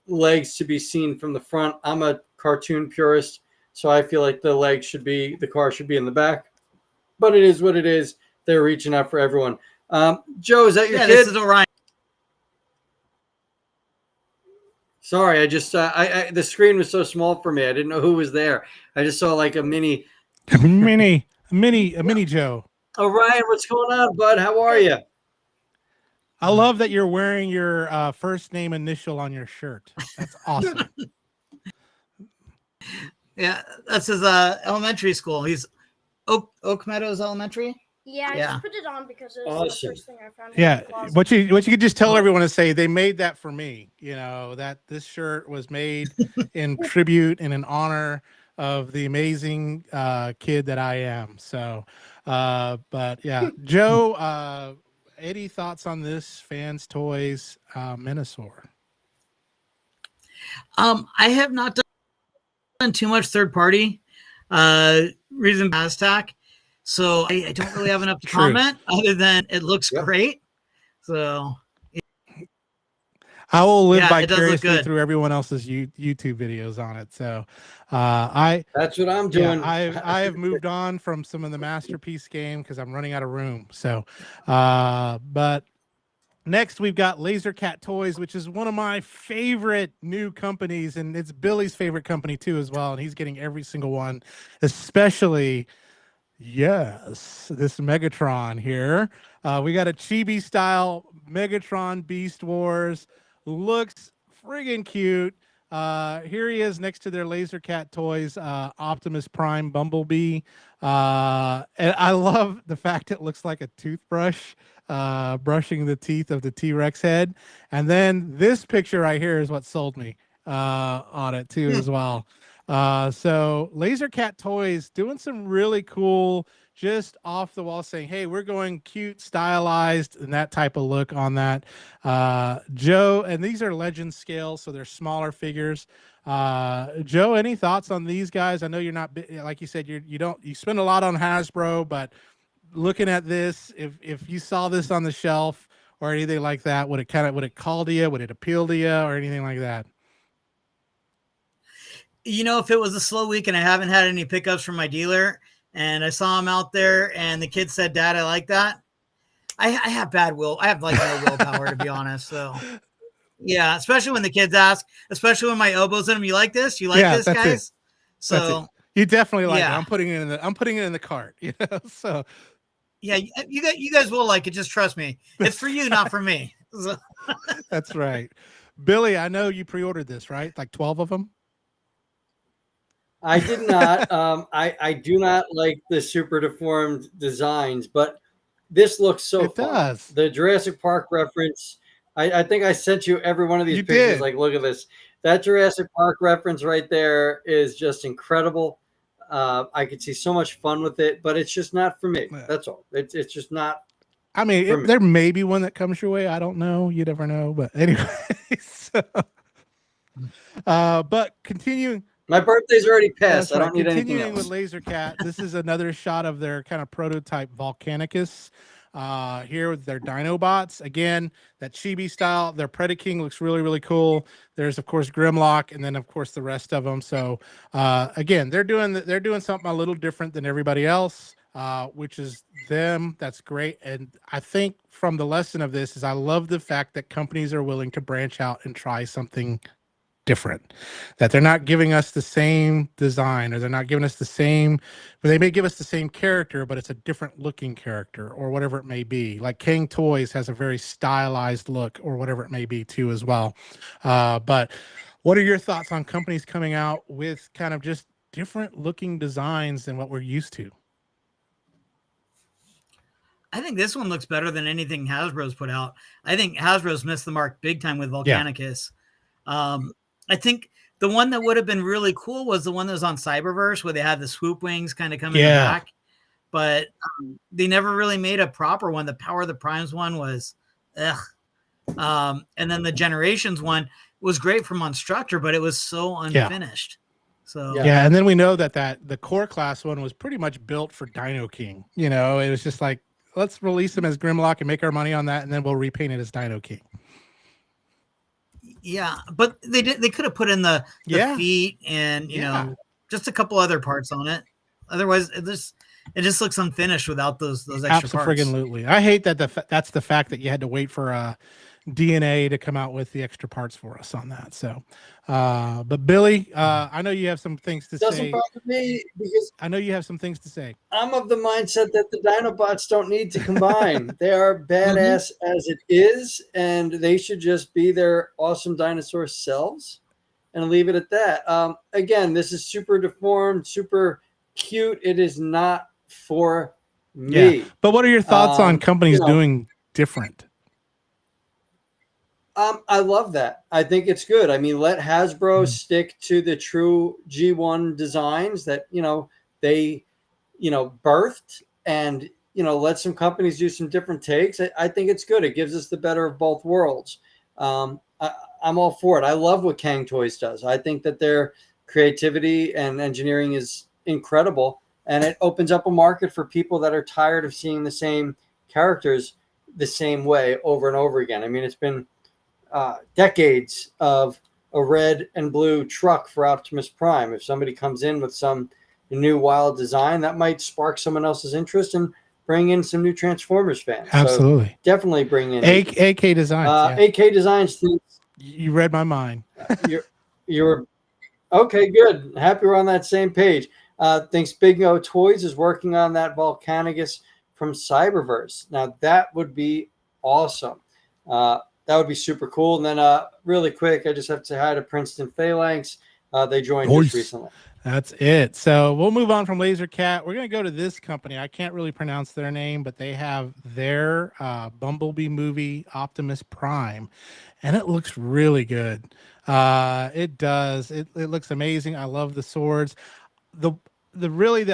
legs to be seen from the front. I'm a cartoon purist, so I feel like the car should be in the back. But it is what it is. They're reaching out for everyone. Joe, is that your kid? This is Orion. Sorry, I just the screen was so small for me. I didn't know who was there. I just saw like a mini. mini Joe. Oh, Ryan, what's going on, bud? How are you? I love that you're wearing your first name initial on your shirt. That's awesome. Yeah, that's his elementary school. He's Oak Meadows Elementary. Yeah, I just put it on because it was the first thing I found. Yeah, what you could just tell everyone is say they made that for me. You know that this shirt was made in tribute and in honor of the amazing kid that I am. So, but yeah, Joe, any thoughts on this Fans Toys Menasor? I have not done too much third party reason Aztec. So I don't really have enough to comment other than it looks great. So I will live vicariously through everyone else's YouTube videos on it. So that's what I'm doing. I have moved on from some of the Masterpiece game because I'm running out of room. So but next we've got Laser Cat Toys, which is one of my favorite new companies, and it's Billy's favorite company too as well. And he's getting every single one, especially this Megatron here. We got a chibi style Megatron Beast Wars. Looks friggin' cute. Here he is next to their Laser Cat Toys Optimus Prime Bumblebee. And I love the fact it looks like a toothbrush brushing the teeth of the T-Rex head. And then this picture right here is what sold me on it too as well. So Laser Cat Toys doing some really cool, just off the wall, saying, hey, we're going cute, stylized, and that type of look on that. Joe, and these are legend scale, so they're smaller figures. Joe, any thoughts on these guys? I know you're not, like you said, you spend a lot on Hasbro, but looking at this, if you saw this on the shelf or anything like that, would it call to you? Would it appeal to you or anything like that? You know, if it was a slow week and I haven't had any pickups from my dealer and I saw him out there and the kid said, Dad, I like that. I have bad will. I have like no willpower, to be honest. So yeah, especially when the kids ask, especially when my elbow's in them, you like this? You like this, guys? So you definitely like it. I'm putting it in the cart, you know? So yeah, you guys will like it. Just trust me. It's for you, not for me. So. That's right. Billy, I know you pre-ordered this, right? Like 12 of them? I did not. I do not like the super deformed designs, but this looks so fun. Does. The Jurassic Park reference I think I sent you every one of these You pictures. did. Like, look at this. That Jurassic Park reference right there is just incredible. I could see so much fun with it, but it's just not for me. Yeah. That's all. It's just not I mean, for me. there may be one that comes your way. I don't know. You never know. But anyway, so, but continuing. My birthday's already passed. That's I right. don't need anything Continuing with else. Laser Cat, this is another shot of their kind of prototype Volcanicus. Here with their Dinobots. Again, that chibi style. Their Predaking looks really, really cool. There's of course Grimlock, and then of course the rest of them. So again, they're doing something a little different than everybody else, which is them. That's great. And I think from the lesson of this is I love the fact that companies are willing to branch out and try something different, that they're not giving us the same design, or they're not giving us the same, but they may give us the same character, but it's a different looking character or whatever it may be. Like King Toys has a very stylized look or whatever it may be too as well. But what are your thoughts on companies coming out with kind of just different looking designs than what we're used to? I think this one looks better than anything Hasbro's put out. I think Hasbro's missed the mark big time with Volcanicus. I think the one that would have been really cool was the one that was on Cyberverse, where they had the swoop wings kind of come in the back. But they never really made a proper one. The Power of the Primes one was, ugh. And then the Generations one was great for Monstructor, but it was so unfinished. So yeah, and then we know that the core class one was pretty much built for Dino King. You know, it was just like, let's release them as Grimlock and make our money on that, and then we'll repaint it as Dino King. Yeah, but they could have put in the feet and you know, just a couple other parts on it. Otherwise, it just looks unfinished without those extra parts. Absolutely. I hate that that's the fact that you had to wait for DNA to come out with the extra parts for us on that. So, but Billy, I know you have some things to Doesn't say. bother me because I know you have some things to say. I'm of the mindset that the Dinobots don't need to combine. They are badass as it is, and they should just be their awesome dinosaur selves and leave it at that. Again, this is super deformed, super cute. It is not for me. Yeah. But what are your thoughts on companies doing different? I love that. I think it's good. I mean, let Hasbro stick to the true G1 designs that, they, birthed, and, let some companies do some different takes. I think it's good. It gives us the better of both worlds. I'm all for it. I love what Kang Toys does. I think that their creativity and engineering is incredible, and it opens up a market for people that are tired of seeing the same characters the same way over and over again. I mean, it's been decades of a red and blue truck for Optimus Prime. If somebody comes in with some new wild design, that might spark someone else's interest and bring in some new Transformers fans. Absolutely. So definitely bring in AK Designs. AK Designs. You read my mind. You're okay. Good. Happy we're on that same page. Thinks Big O Toys is working on that Volcanicus from Cyberverse. Now that would be awesome. That would be super cool. And then really quick, I just have to say hi to Princeton Phalanx. They joined us recently. That's it. So we'll move on from Laser Cat. We're going to go to this company. I can't really pronounce their name, but they have their Bumblebee movie, Optimus Prime, and it looks really good. It does. It looks amazing. I love the swords. The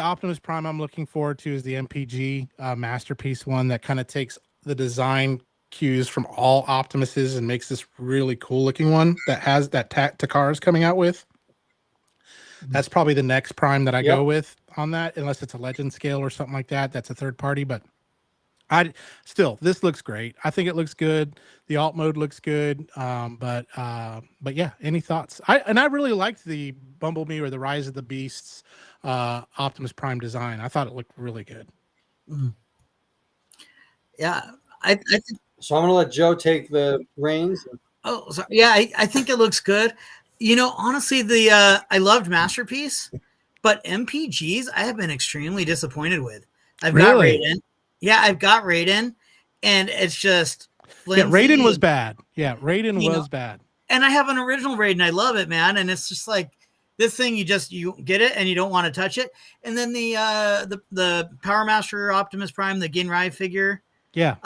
Optimus Prime I'm looking forward to is the MPG Masterpiece one that kind of takes the design cues from all Optimuses and makes this really cool looking one that has that Takara's coming out with. That's probably the next Prime that I go with on that, unless it's a legend scale or something like that. That's a third party, but this looks great. I think it looks good. The alt mode looks good. But yeah, any thoughts? I really liked the Bumblebee or the Rise of the Beasts Optimus Prime design. I thought it looked really good. Yeah, I think. So I'm going to let Joe take the reins. Oh, sorry. Yeah, I think it looks good. Honestly, I loved Masterpiece, but MPGs I have been extremely disappointed with. I've got Raiden. Yeah, I've got Raiden, and it's just flimsy. Yeah, Raiden was bad. Yeah, Raiden was bad. And I have an original Raiden. I love it, man. And it's just like this thing, you get it and you don't want to touch it. And then the Power Master Optimus Prime, the Ginrai figure. Yeah.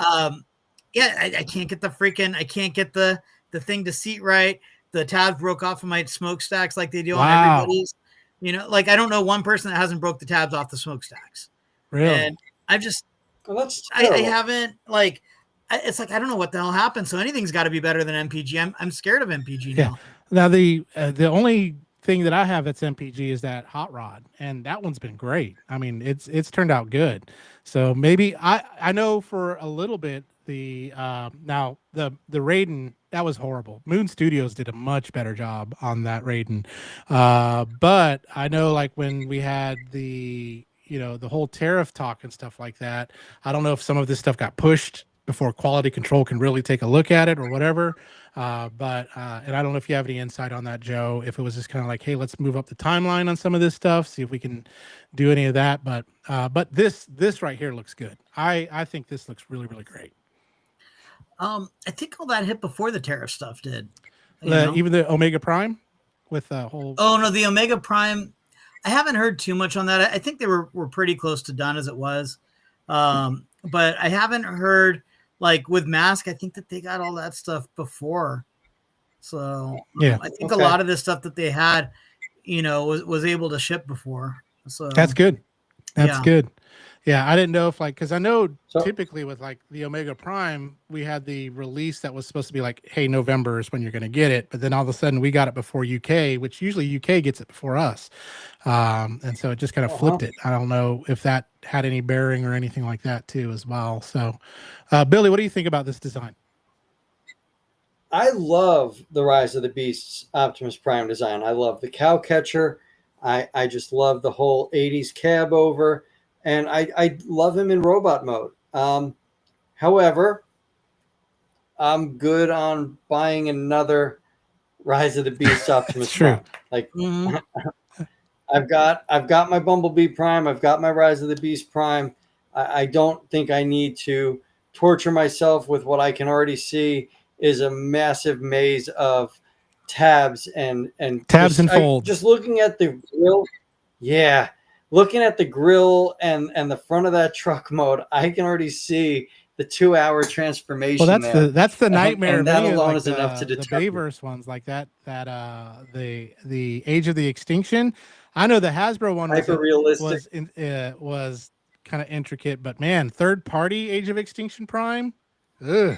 yeah, I can't get the thing to seat right. The tabs broke off of my smokestacks like they do on everybody's. You know, like I don't know one person that hasn't broke the tabs off the smokestacks. Really? And I've just, that's I haven't like, it's like I don't know what the hell happened. So anything's got to be better than MPG. I'm scared of MPG now. Now the only thing that I have that's MPG is that hot rod, and that one's been great. I mean, it's turned out good. So maybe I know for a little bit the now the Raiden, that was horrible. Moon Studios did a much better job on that Raiden, but I know like when we had the the whole tariff talk and stuff like that, I don't know if some of this stuff got pushed before quality control can really take a look at it or whatever. But and I don't know if you have any insight on that, Joe, if it was just kind of like, hey, let's move up the timeline on some of this stuff, see if we can do any of that. But this right here looks good. I think this looks really, really great. I think all that hit before the tariff stuff did. Even the Omega Prime with the whole. Oh no, the Omega Prime. I haven't heard too much on that. I think they were pretty close to done as it was. But I haven't heard like with Mask. I think that they got all that stuff before. So yeah, I think a lot of this stuff that they had, was able to ship before. So that's good. That's good. Yeah, I didn't know if because I know typically with like the Omega Prime, we had the release that was supposed to be like, hey, November is when you're going to get it. But then all of a sudden we got it before UK, which usually UK gets it before us. And so it just kind of flipped it. I don't know if that had any bearing or anything like that too as well. So Billy, what do you think about this design? I love the Rise of the Beasts Optimus Prime design. I love the cow catcher. I just love the whole 80s cab over. And I love him in robot mode. However, I'm good on buying another Rise of the Beast Optimus Prime. Like I've got my Bumblebee Prime. I've got my Rise of the Beast Prime. I don't think I need to torture myself with what I can already see is a massive maze of tabs and tabs and folds. Just looking at the grill, looking at the grill and the front of that truck mode, I can already see the 2-hour transformation. Well, that's the nightmare. And that alone like is enough to deter the Bayverse ones like that. The Age of the Extinction. I know the Hasbro one was kind of intricate, but man, third party Age of Extinction Prime. Ugh.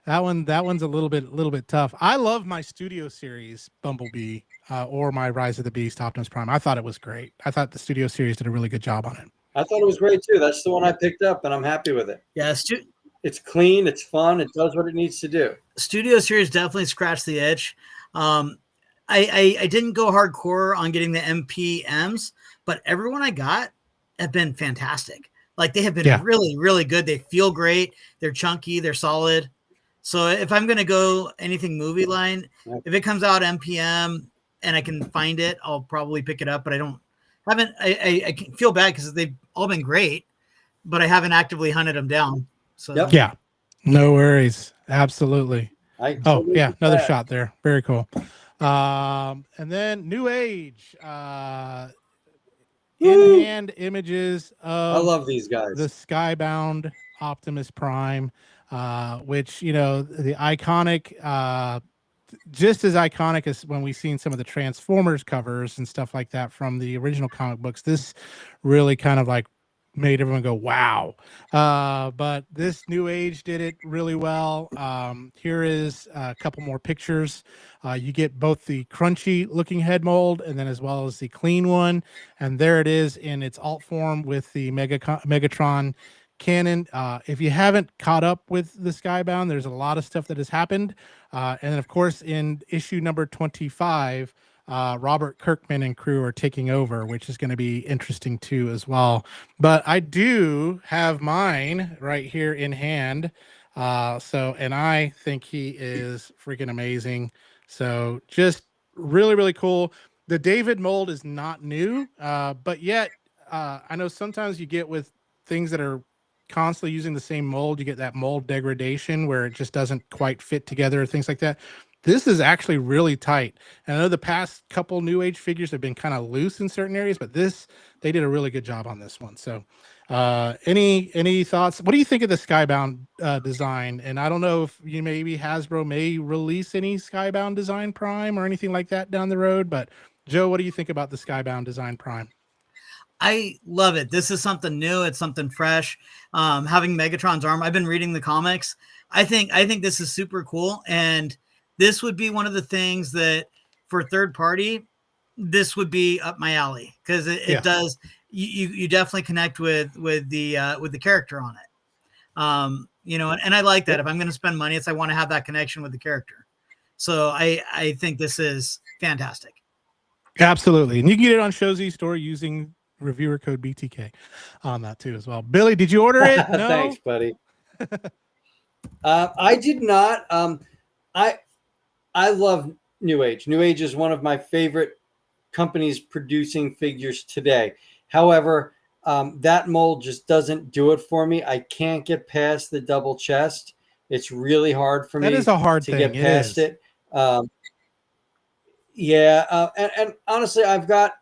That one's a little bit tough. I love my Studio Series Bumblebee or my Rise of the Beast Optimus Prime. I thought it was great. I thought the Studio Series did a really good job on it. I thought it was great too. That's the one I picked up, and I'm happy with it. Yeah, it's clean, it's fun, it does what it needs to do. Studio Series definitely scratched the itch. I didn't go hardcore on getting the MPMs, but everyone I got have been fantastic. Like they have been really, really good. They feel great. They're chunky. They're solid. So if I'm going to go anything movie line, if it comes out MPM and I can find it, I'll probably pick it up, but I feel bad because they've all been great, but I haven't actively hunted them down. So yeah, no worries. Absolutely. Another shot there. Very cool. And then New Age, in-hand images of I love these guys. The Skybound Optimus Prime, which the iconic, just as iconic as when we've seen some of the Transformers covers and stuff like that from the original comic books. This really kind of like made everyone go wow. But this New Age did it really well. Here is a couple more pictures. You get both the crunchy looking head mold and then as well as the clean one, and there it is in its alt form with the Megatron cannon. If you haven't caught up with the Skybound, there's a lot of stuff that has happened, and then of course in issue number 25, Robert Kirkman and crew are taking over, which is going to be interesting too as well. But I do have mine right here in hand, and I think he is freaking amazing. So just really, really cool. The David mold is not new, but yet I know sometimes you get with things that are constantly using the same mold, you get that mold degradation where it just doesn't quite fit together, things like that. This is actually really tight. And I know the past couple New Age figures have been kind of loose in certain areas, but they did a really good job on this one. So Any thoughts? What do you think of the Skybound design? And I don't know if you maybe Hasbro may release any Skybound design Prime or anything like that down the road. But Joe, what do you think about the Skybound design Prime? I love it. This is something new. It's something fresh. Having Megatron's arm, I've been reading the comics. I think this is super cool. And this would be one of the things that for third party, this would be up my alley because it does. You definitely connect with the character on it. And I like that. If I'm going to spend money, I want to have that connection with the character. So I think this is fantastic. Absolutely. And you can get it on Shozy Store using reviewer code BTK on that too as well. Billy, did you order it? No? Thanks, buddy. I did not. I love New Age. New Age is one of my favorite companies producing figures today. However, that mold just doesn't do it for me. I can't get past the double chest. It's really hard for me. That is a hard to thing. get past it. And honestly, I've got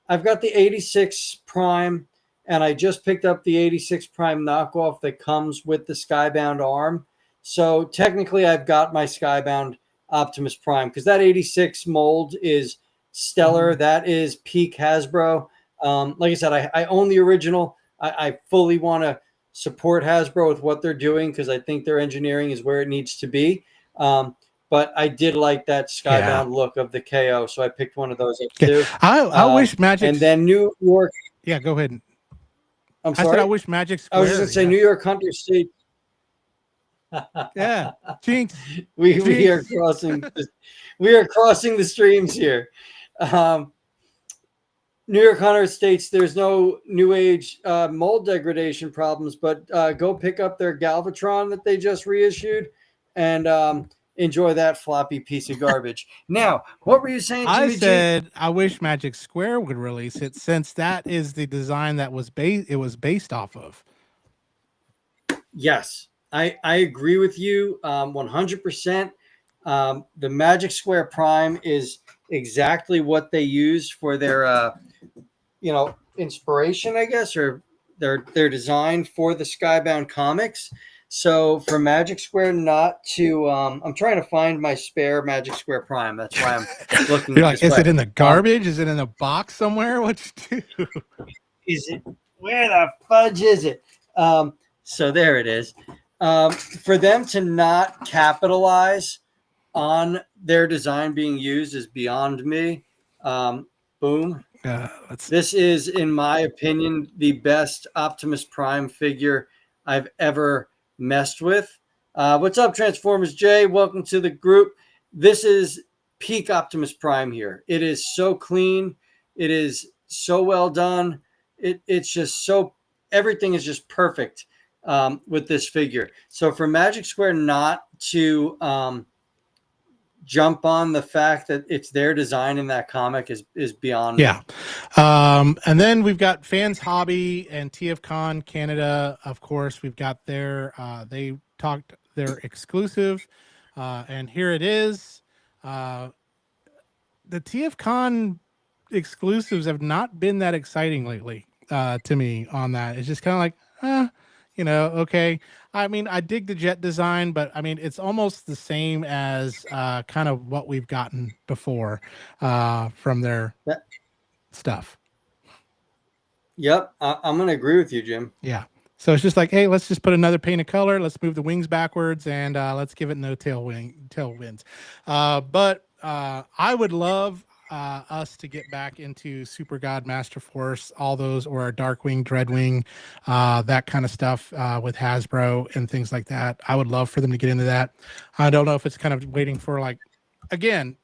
the 86 Prime, and I just picked up the 86 Prime knockoff that comes with the Skybound arm. So technically, I've got my Skybound Optimus Prime because that 86 mold is stellar. That is peak Hasbro. Like I said, I own the original. I fully want to support Hasbro with what they're doing because I think their engineering is where it needs to be. But I did like that Skybound look of the KO, so I picked one of those up too. I wish Magic. And then New York. Yeah, go ahead. I'm sorry. I said I wish Magic Square. I was just going to say New York Hunter State. Yeah, Jinx. We are crossing. We are crossing the streams here. New York Hunter states there's no New Age mold degradation problems, but go pick up their Galvatron that they just reissued and enjoy that floppy piece of garbage. Now, what were you saying, Jimmy I said I wish Magic Square would release it since that is the design that was based off of. Yes, I agree with you 100%. The Magic Square Prime is exactly what they use for their inspiration, I guess, or their design for the Skybound comics. So for Magic Square not to, I'm trying to find my spare Magic Square Prime. That's why I'm looking. You're like, is it in the garbage? Is it in a box somewhere? What you do? Is it? Where the fudge is it? So there it is. For them to not capitalize on their design being used is beyond me. Boom. This is, in my opinion, the best Optimus Prime figure I've ever messed with. What's up, Transformers Jay? Welcome to the group. This is peak Optimus Prime here. It is so clean. It is so well done. It's just so, everything is just perfect with this figure. So for Magic Square not to jump on the fact that it's their design in that comic is beyond me. And then we've got Fans Hobby and TFCon Canada. Of course, we've got their they talked their exclusive, and here it is. The TFCon exclusives have not been that exciting lately to me on that. It's just kind of like, okay. I mean, I dig the jet design, but I mean, it's almost the same as kind of what we've gotten before from their stuff. Yep, I'm going to agree with you, Jim. Yeah. So it's just like, hey, let's just put another paint of color. Let's move the wings backwards and let's give it no tailwinds. But I would love us to get back into Super God, Master Force, all those, or Darkwing, Dreadwing, that kind of stuff with Hasbro and things like that. I would love for them to get into that. I don't know if it's kind of waiting for, like, again,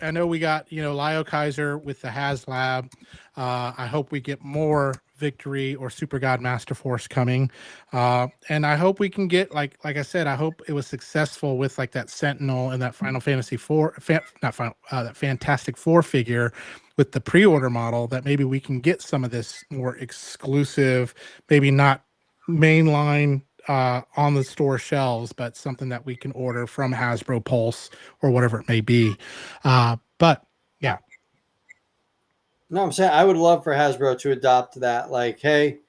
I know we got, Lio Kaiser with the HasLab. I hope we get more Victory or Super God Master Force coming. And I hope we can get, like I said, I hope it was successful with like that Sentinel and that Final Fantasy that Fantastic Four figure with the pre-order model, that maybe we can get some of this more exclusive, maybe not mainline on the store shelves, but something that we can order from Hasbro Pulse or whatever it may be. But yeah. No, I'm saying I would love for Hasbro to adopt that. Like, hey,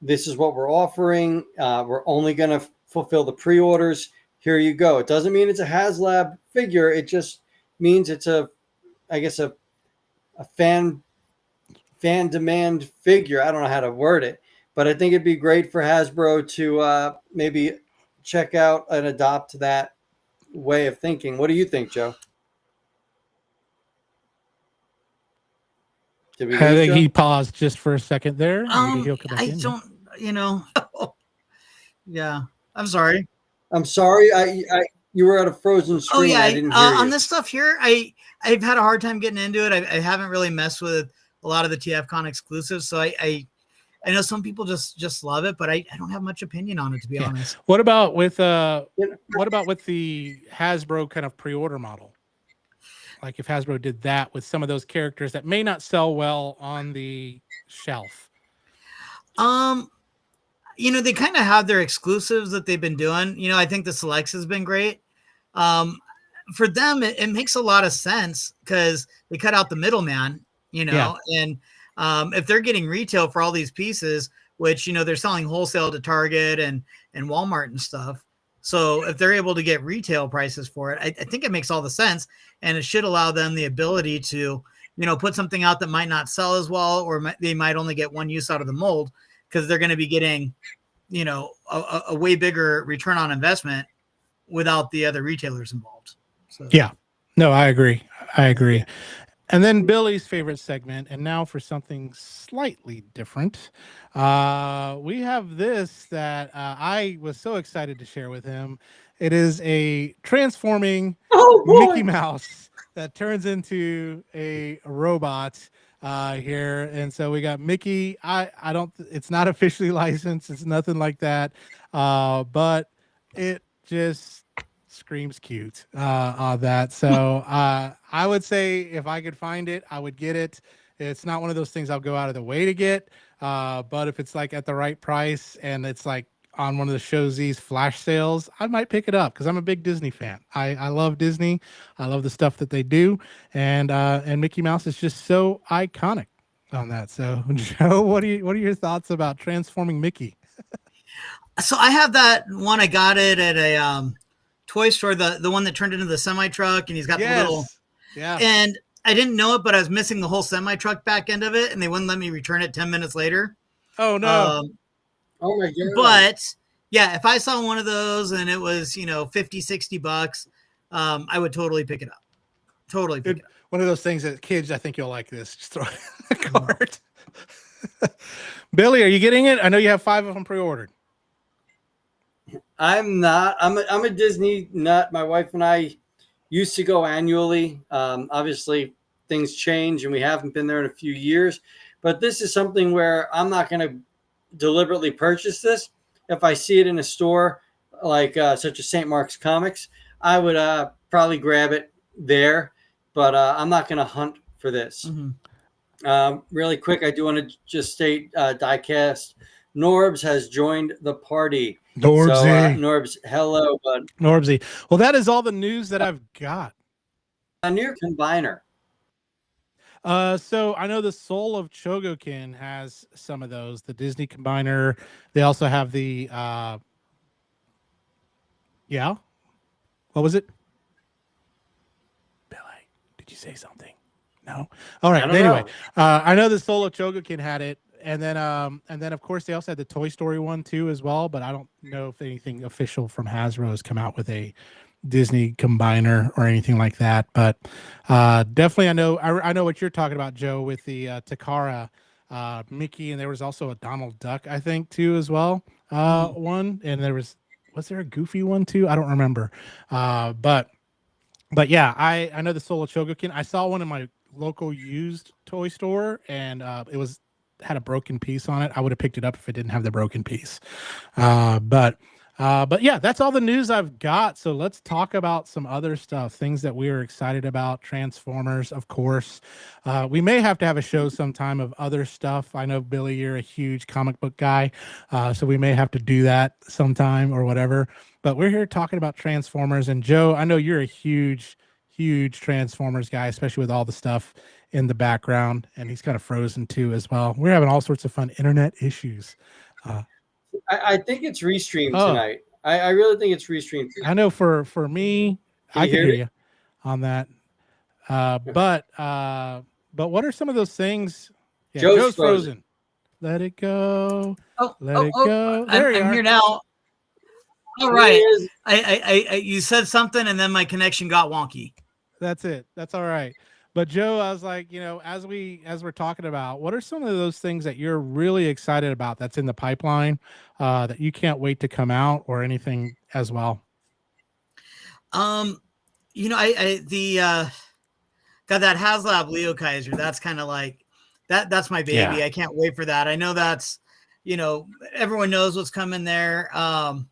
this is what we're offering. We're only going to fulfill the pre-orders. Here you go. It doesn't mean it's a HasLab figure. It just means it's a fan demand figure. I don't know how to word it, but I think it'd be great for Hasbro to maybe check out and adopt that way of thinking. What do you think, Joe? Did we I think Joe? He paused just for a second there. Maybe he'll come back don't, yeah. I'm sorry. You were at a frozen screen. Oh yeah, I didn't hear you. On this stuff here, I've had a hard time getting into it. I haven't really messed with a lot of the TFCon exclusives, so I know some people just love it, but I don't have much opinion on it, to be honest. What about with the Hasbro kind of pre-order model? Like if Hasbro did that with some of those characters that may not sell well on the shelf. They kind of have their exclusives that they've been doing. I think the Selects has been great. For them, it makes a lot of sense because they cut out the middleman, and if they're getting retail for all these pieces, which, they're selling wholesale to Target and Walmart and stuff. So if they're able to get retail prices for it, I think it makes all the sense, and it should allow them the ability to, put something out that might not sell as well, or they might only get one use out of the mold because they're going to be getting, a way bigger return on investment without the other retailers involved. So. Yeah, no, I agree. And then Billy's favorite segment, and now for something slightly different, we have this that I was so excited to share with him. It is a transforming Mickey Mouse that turns into a robot here, and so we got Mickey. I don't. It's not officially licensed. It's nothing like that, but it just screams cute on that. So I would say if I could find it, I would get it. It's not one of those things I'll go out of the way to get, but if it's like at the right price and it's like on one of the Showzies flash sales, I might pick it up because I'm a big Disney fan. I love Disney. I love the stuff that they do, and Mickey Mouse is just so iconic on that. So Joe, what are your thoughts about transforming Mickey? So I have that one. I got it at a toy store, the one that turned into the semi truck, and he's got the little, and I didn't know it, but I was missing the whole semi truck back end of it, and they wouldn't let me return it 10 minutes later. Oh no. Oh my God. But yeah, if I saw one of those and it was, $50-$60, I would totally pick it up. Totally pick it up. One of those things that kids, I think you'll like this. Just throw it in the cart. Billy, are you getting it? I know you have 5 of them pre-ordered. I'm not. I'm a Disney nut. My wife and I used to go annually. Obviously, things change, and we haven't been there in a few years. But this is something where I'm not going to deliberately purchase this. If I see it in a store like such as St. Mark's Comics, I would probably grab it there. But I'm not going to hunt for this. Mm-hmm. Really quick, I do want to just state Diecast Norbs has joined the party. Norbsy. So, Norbs, hello, bud. Norbsy. Well, that is all the news that I've got. A new combiner. So I know the Soul of Chogokin has some of those. The Disney combiner. They also have the. Yeah. What was it? Billy, did you say something? No. All right. Anyway, I know the Soul of Chogokin had it. And then of course they also had the Toy Story one too as well, but I don't know if anything official from Hasbro has come out with a Disney combiner or anything like that. But definitely I know what you're talking about, Joe, with the Takara Mickey, and there was also a Donald Duck, I think, too as well. One, and was there a Goofy one too? I don't remember. But yeah, I know the Soul of Chogokin. I saw one in my local used toy store, and it had a broken piece on it. I would have picked it up if it didn't have the broken piece. But yeah, that's all the news I've got. So let's talk about some other stuff, things that we are excited about. Transformers, of course. We may have to have a show sometime of other stuff. I know, Billy, you're a huge comic book guy, so we may have to do that sometime or whatever. But we're here talking about Transformers. And Joe, I know you're a huge Transformers guy, especially with all the stuff in the background, and he's kind of frozen too as well. We're having all sorts of fun internet issues Uh, I think it's restreamed oh, tonight. I really think it's restreamed I tonight. know for me, Can I you can hear hear me? you on that. Okay. But what are some of those things? Yeah, Joe's Joe's frozen. frozen. Let it go. Oh, Let oh, it oh! go. There you I'm here are. now. All There he right. is. You said something, and then my connection got wonky. That's it. That's all right. But Joe, I was like, as we're talking about, what are some of those things that you're really excited about that's in the pipeline that you can't wait to come out or anything as well? I the got that HasLab Leo Kaiser. That's kind of like that. That's my baby. Yeah. I can't wait for that. I know that's, everyone knows what's coming there. I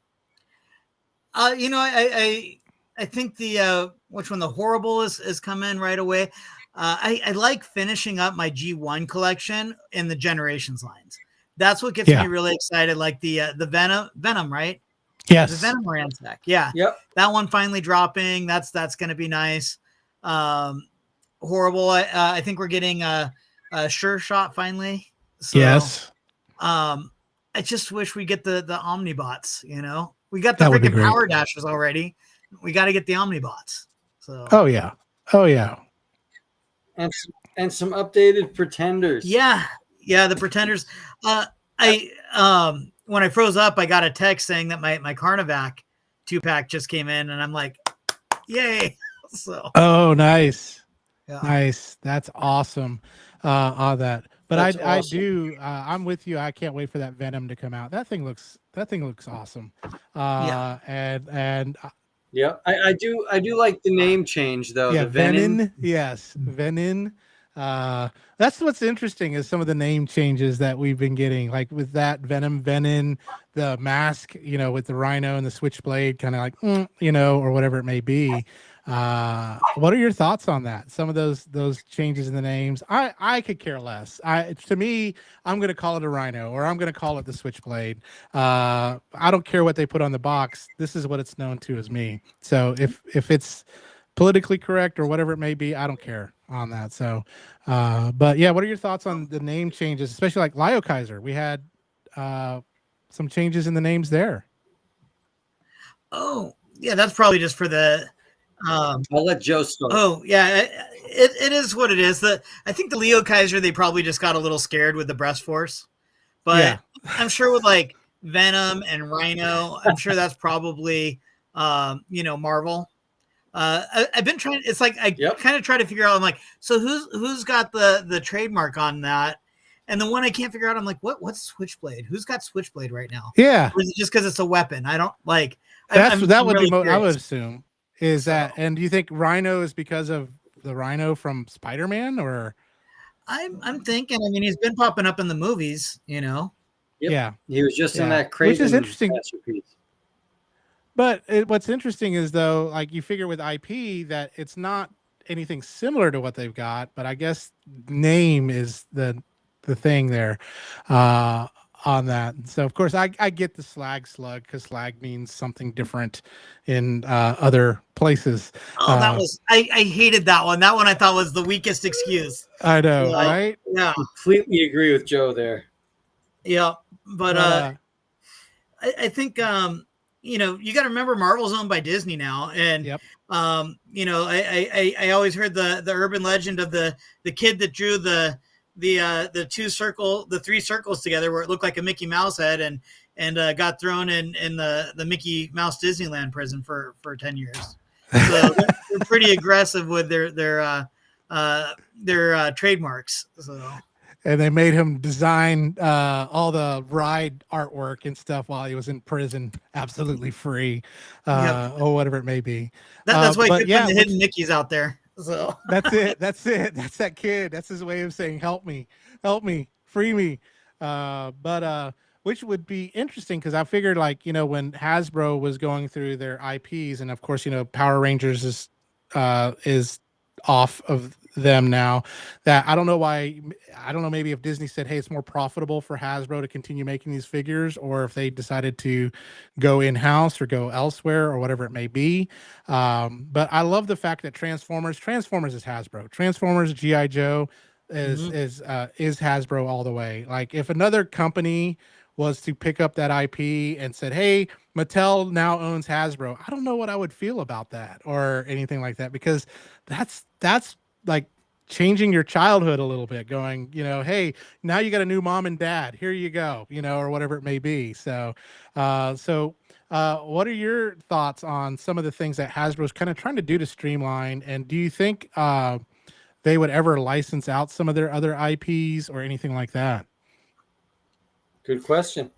think the which one, the horrible is coming right away. I like finishing up my G1 collection in the Generations lines. That's what gets me Yeah. really excited. Like the Venom, right? Is it Yes. Venom or Anzac? Yeah, Yep. that one finally dropping. That's going to be nice. Horrible. I think we're getting a Sure Shot finally. So Yes. I just wish we get the Omnibots. We got the That would be freaking great. Power Dashers already. We got to get the Omnibots. So Oh yeah. Oh yeah. And some updated Pretenders. yeah, the Pretenders. I when I froze up, I got a text saying that my Carnivac 2-pack just came in, and I'm like, yay! So Oh, nice. yeah. Nice. That's awesome. On that. But That's I awesome. do I'm with you. I can't wait for that Venom to come out. That thing looks awesome. Yeah. And Yep. I do like the name change though. yeah, The Venom. Venin. Yes, Venin. That's what's interesting is some of the name changes that we've been getting, like with that Venom, Venin, the mask, with the rhino and the switchblade, kind of like, or whatever it may be. What are your thoughts on that? Some of those changes in the names, I could care less. To me, I'm going to call it a rhino or I'm going to call it the switchblade. I don't care what they put on the box. This is what it's known to as me. So if it's politically correct or whatever it may be, I don't care on that. So, but yeah, what are your thoughts on the name changes, especially like Lio Kaiser? We had some changes in the names there. Oh yeah, that's probably just for the. I'll let Joe start. Oh yeah, it is what it is. I think the Leo Kaiser, they probably just got a little scared with the breast force, but Yeah. I'm sure with like Venom and Rhino, I'm sure that's probably Marvel. I've been trying. It's like I kind of try to figure out. I'm like, so who's got the trademark on that? And the one I can't figure out, I'm like, what's Switchblade? Who's got Switchblade right now? Yeah. Or is it just because it's a weapon? I don't like. That would really be. I would assume is that. And do you think Rhino is because of the Rhino from Spider-Man, or? I'm thinking. I mean, he's been popping up in the movies. Yep. Yeah, he was just in that Craven which is interesting. masterpiece. But what's interesting is though, like you figure with IP that it's not anything similar to what they've got, but I guess name is the thing there on that. So of course I get the slag slug because slag means something different in other places. That was I hated that one. That one I thought was the weakest excuse. I know, right? Yeah, completely agree with Joe there. Yeah, but I think you got to remember Marvel's owned by Disney now, and yep. I always heard the urban legend of the kid that drew the three circles together where it looked like a Mickey Mouse head and got thrown in the Mickey Mouse Disneyland prison for 10 years. So they're pretty aggressive with their trademarks. So. And they made him design all the ride artwork and stuff while he was in prison, absolutely free, or whatever it may be. That's why he put the hidden Mickeys out there. So that's it. That's that kid. That's his way of saying, "Help me, free me." Which would be interesting because I figured, like, when Hasbro was going through their IPs, and of course, Power Rangers is off of them now. That I don't know why. I don't know, maybe if Disney said, hey, it's more profitable for Hasbro to continue making these figures, or if they decided to go in-house or go elsewhere or whatever it may be. But I love the fact that Transformers is Hasbro. Transformers G.I. Joe is Hasbro all the way. Like if another company was to pick up that IP and said, "Hey, Mattel now owns Hasbro," I don't know what I would feel about that or anything like that, because that's like changing your childhood a little bit, going, hey, now you got a new mom and dad, here you go, or whatever it may be. What are your thoughts on some of the things that Hasbro's kind of trying to do to streamline, and do you think they would ever license out some of their other IPs or anything like that? Good question.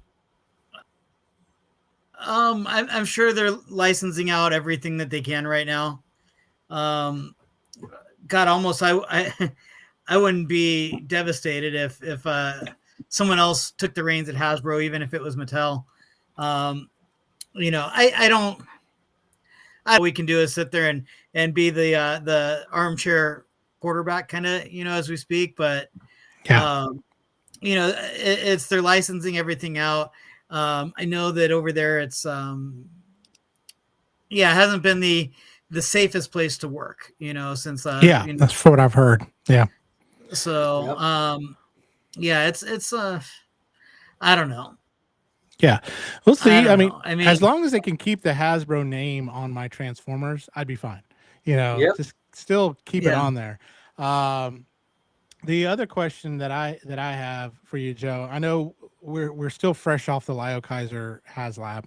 I'm sure they're licensing out everything that they can right now. God, almost I wouldn't be devastated if someone else took the reins at Hasbro, even if it was Mattel. I don't. All we can do is sit there and be the armchair quarterback, kind of, as we speak. But Yeah. it's they're licensing everything out. I know that over there it's it hasn't been the safest place to work, since that's for what I've heard. Yeah. So it's I don't know. Yeah, we'll see. I mean, I mean, as long as they can keep the Hasbro name on my Transformers, I'd be fine. Just still keep it on there. The other question that I have for you, Joe, I know we're still fresh off the Lio Kaiser HasLab,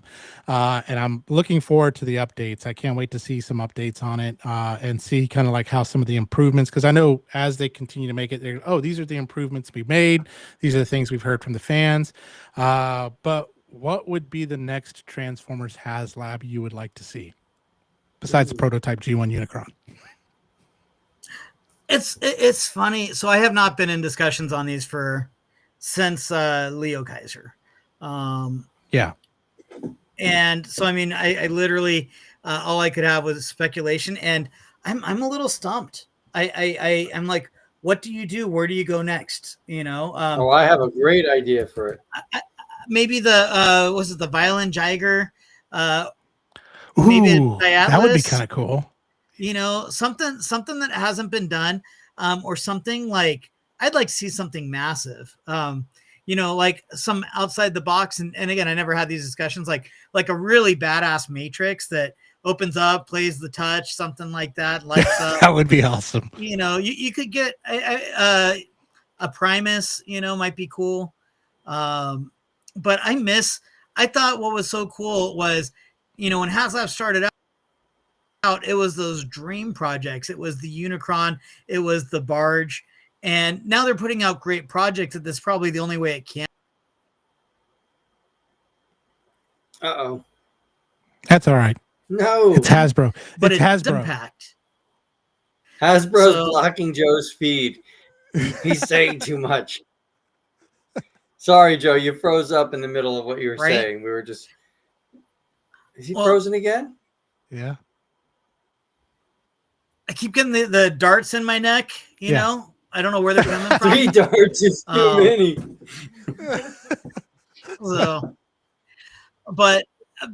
and I'm looking forward to the updates. I can't wait to see some updates on it and see kind of like how some of the improvements, because I know as they continue to make it, these are the improvements we made. These are the things we've heard from the fans. But what would be the next Transformers HasLab you would like to see besides the prototype G1 Unicron? It's funny. So I have not been in discussions on these since Lio Kaiser. And so, I mean, I literally, all I could have was speculation, and I'm a little stumped. I'm like, what do you do? Where do you go next? I have a great idea for it. Maybe was it the Violin Jiger? Ooh, that would be kind of cool. Something that hasn't been done, or something like, I'd like to see something massive, like some outside the box. And again, I never had these discussions, like a really badass Matrix that opens up, plays the touch, something like that, lights up. That would be awesome. You could get a Primus, might be cool. But I thought what was so cool was, when HasLab started out, it was those dream projects. It was the Unicron, it was the barge, and now they're putting out great projects that that's probably the only way it can. Uh-oh. That's all right. No. It's Hasbro. But it's Hasbro. Impact. Hasbro's blocking Joe's feed. He's saying too much. Sorry, Joe, you froze up in the middle of what you were saying. We were just... Is he frozen again? Yeah. I keep getting the darts in my neck, you know? I don't know where they're coming from. 3 darts is too many. So, but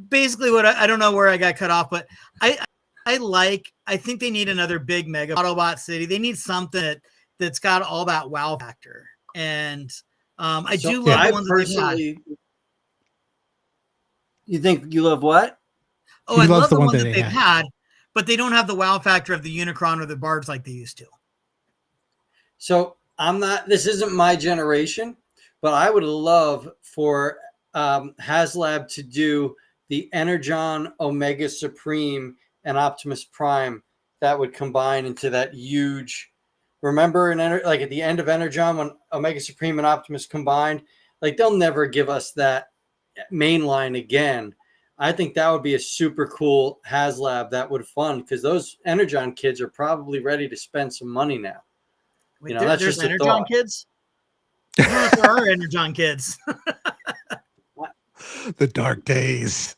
basically what I don't know where I got cut off, but I think they need another big mega Autobot city. They need something that's got all that wow factor. And I do love the ones personally. You think you love what? Oh, I love the ones that they've had, but they don't have the wow factor of the Unicron or the Bards like they used to. So this isn't my generation, but I would love for HasLab to do the Energon Omega Supreme and Optimus Prime that would combine into that huge. Remember, like at the end of Energon when Omega Supreme and Optimus combined, like they'll never give us that main line again. I think that would be a super cool HasLab that would fund, because those Energon kids are probably ready to spend some money now. Wait, that's just Energon kids? There are Energon kids. The dark days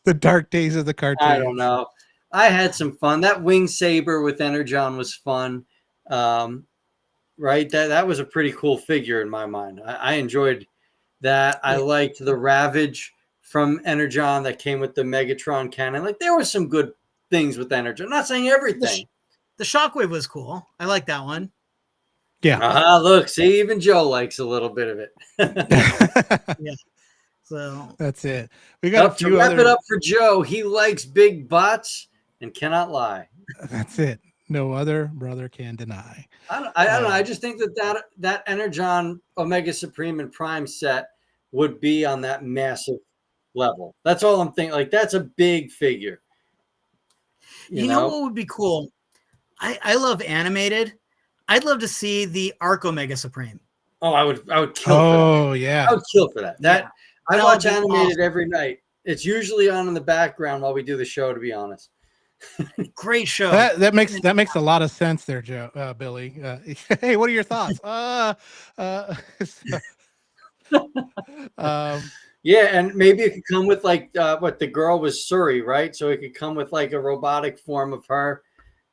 of the cartoon. I don't know. I had some fun. That wing saber with Energon was fun. Right? That was a pretty cool figure in my mind. I enjoyed that. I liked the Ravage from Energon that came with the Megatron cannon. Like, there were some good things with Energon. I'm not saying everything. The Shockwave was cool. I like that one. Yeah. Look, see, even Joe likes a little bit of it. Yeah. So That's it. We got a To few wrap other. it up for Joe, he likes big butts and cannot lie. That's it. No other brother can deny. I don't know. I just think that Energon Omega Supreme and Prime set would be on that massive level. That's all I'm thinking. Like that's a big figure. you know what would be cool? I love animated. I'd love to see the Arc Omega Supreme. Oh, I would kill for that. Oh yeah. I would kill for that. Yeah. I That watch would be animated awesome. every night. It's usually on in the background while we do the show, to be honest. Great show. That makes a lot of sense there, Joe. Billy. Hey, what are your thoughts? Yeah, and maybe it could come with like what the girl was Suri, right? So it could come with like a robotic form of her